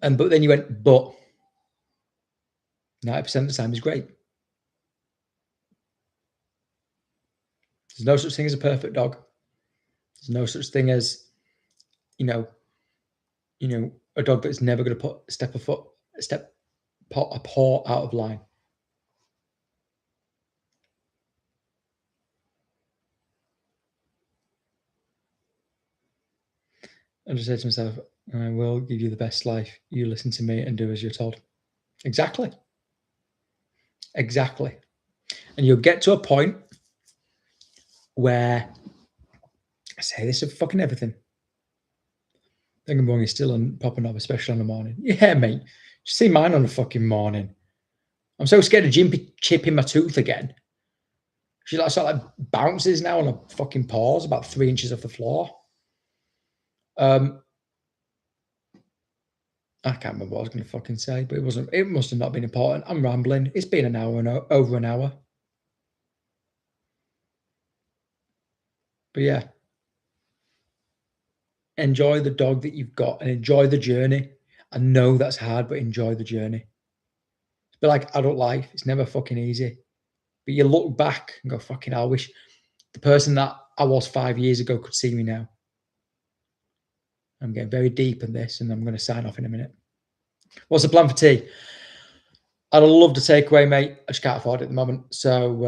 But then you went, but 90% of the time is great. There's no such thing as a perfect dog. There's no such thing as, a dog that's never going to step a paw out of line. I just said to myself, I will give you the best life. You listen to me and do as you're told. Exactly. Exactly. And you'll get to a point where I say this of fucking everything. Don't get me wrong, it's still on popping up, especially on the morning. Yeah, mate. Just see mine on the fucking morning. I'm so scared of Jimpy chipping my tooth again. She like sort of like bounces now on her fucking paws about 3 inches off the floor. I can't remember what I was going to fucking say, but it wasn't. It must have not been important. I'm rambling. It's been an hour and over an hour. But yeah, enjoy the dog that you've got and enjoy the journey. I know that's hard, but enjoy the journey. But like adult life, it's never fucking easy. But you look back and go, fucking, I wish the person that I was 5 years ago could see me now. I'm getting very deep in this, and I'm going to sign off in a minute. What's the plan for tea? I'd love to take away, mate. I just can't afford it at the moment. So,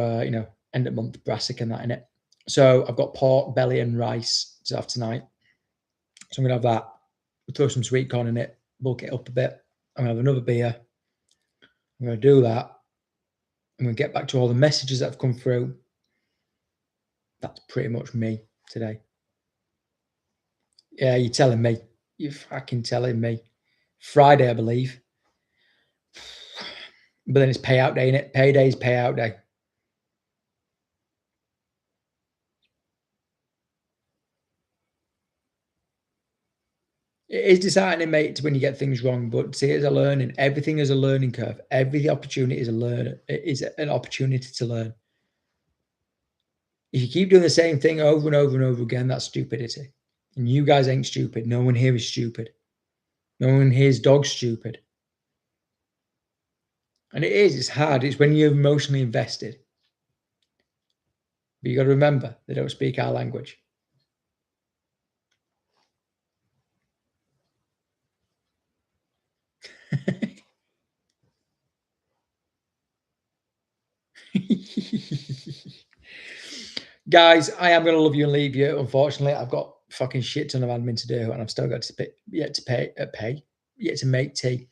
end of month brassic and that in it. So I've got pork belly and rice to have tonight. So I'm going to have that. We'll throw some sweet corn in it, bulk it up a bit. I'm going to have another beer. I'm going to do that. I'm going to get back to all the messages that have come through. That's pretty much me today. Yeah, you're telling me. You're fucking telling me. Friday, I believe. But then it's payout day, innit? Payday's payout day. It is disheartening, mate, when you get things wrong, but see it as a learning. Everything is a learning curve. Every opportunity is a learn. It is an opportunity to learn. If you keep doing the same thing over and over and over again, that's stupidity. And you guys ain't stupid. No one here is stupid. No one here's dog stupid. And it is, it's hard. It's when you're emotionally invested. But you got to remember, they don't speak our language. Guys, I am going to love you and leave you. Unfortunately, I've got fucking shit ton of admin to do, and I've still got to make tea.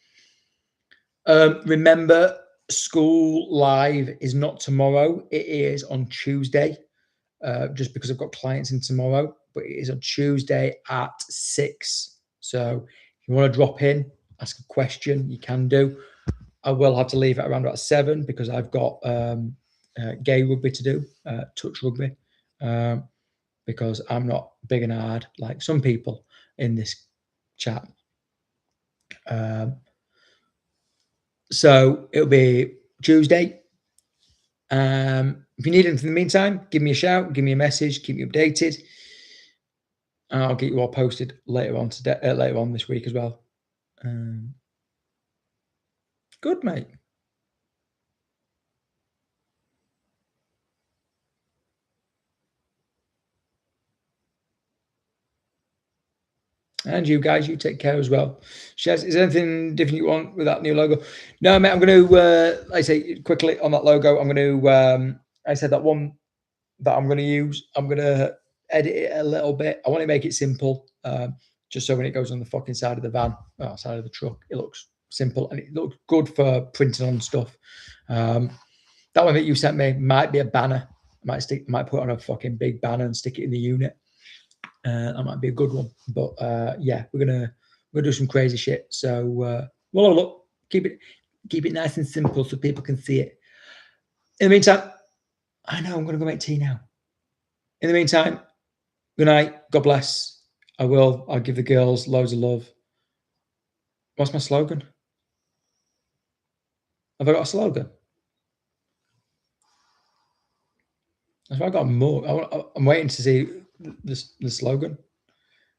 Remember, school live is not tomorrow. It is on Tuesday. Just because I've got clients in tomorrow, but it is on Tuesday at 6. So if you want to drop in, ask a question, you can do. I will have to leave at around about 7 because I've got gay rugby to do, touch rugby, because I'm not big and hard like some people in this chat. So it'll be Tuesday. If you need anything in the meantime, give me a shout, give me a message, keep me updated. I'll get you all posted later on today, later on this week as well. Good, mate. And you guys, you take care as well. Shez, is there anything different you want with that new logo? No, mate, I'm going to, I say quickly on that logo, I'm going to, I said that one that I'm going to use, I'm going to edit it a little bit. I want to make it simple, just so when it goes on the fucking side of the van, side of the truck, it looks simple and it looks good for printing on stuff. That one that you sent me might be a banner. I might put on a fucking big banner and stick it in the unit. That might be a good one. But yeah, we're gonna do some crazy shit. So we'll have a look. Keep it nice and simple so people can see it. In the meantime, I know I'm gonna go make tea now. In the meantime, good night. God bless. I'll give the girls loads of love. What's my slogan? Have I got a slogan? Have I got more? I'm waiting to see the slogan.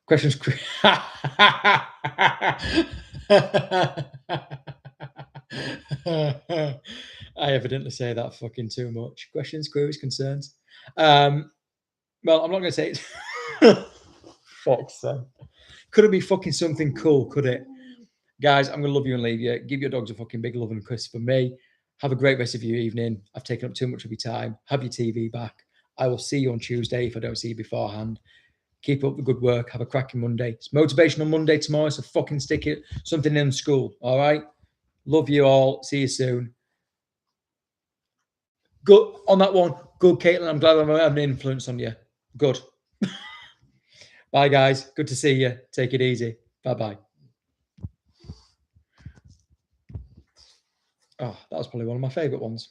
Questions. I evidently say that fucking too much. Questions, queries, concerns. Well, I'm not going to say it. Fuck's sake. Could it be fucking something cool? Could it? Guys, I'm going to love you and leave you. Give your dogs a fucking big love and kiss from me. Have a great rest of your evening. I've taken up too much of your time. Have your TV back. I will see you on Tuesday if I don't see you beforehand. Keep up the good work. Have a cracking Monday. It's Motivational Monday tomorrow, so fucking stick it something in school. All right. Love you all. See you soon. Good on that one. Good, Caitlin. I'm glad I'm having an influence on you. Good. Bye, guys. Good to see you. Take it easy. Bye-bye. Oh, that was probably one of my favourite ones.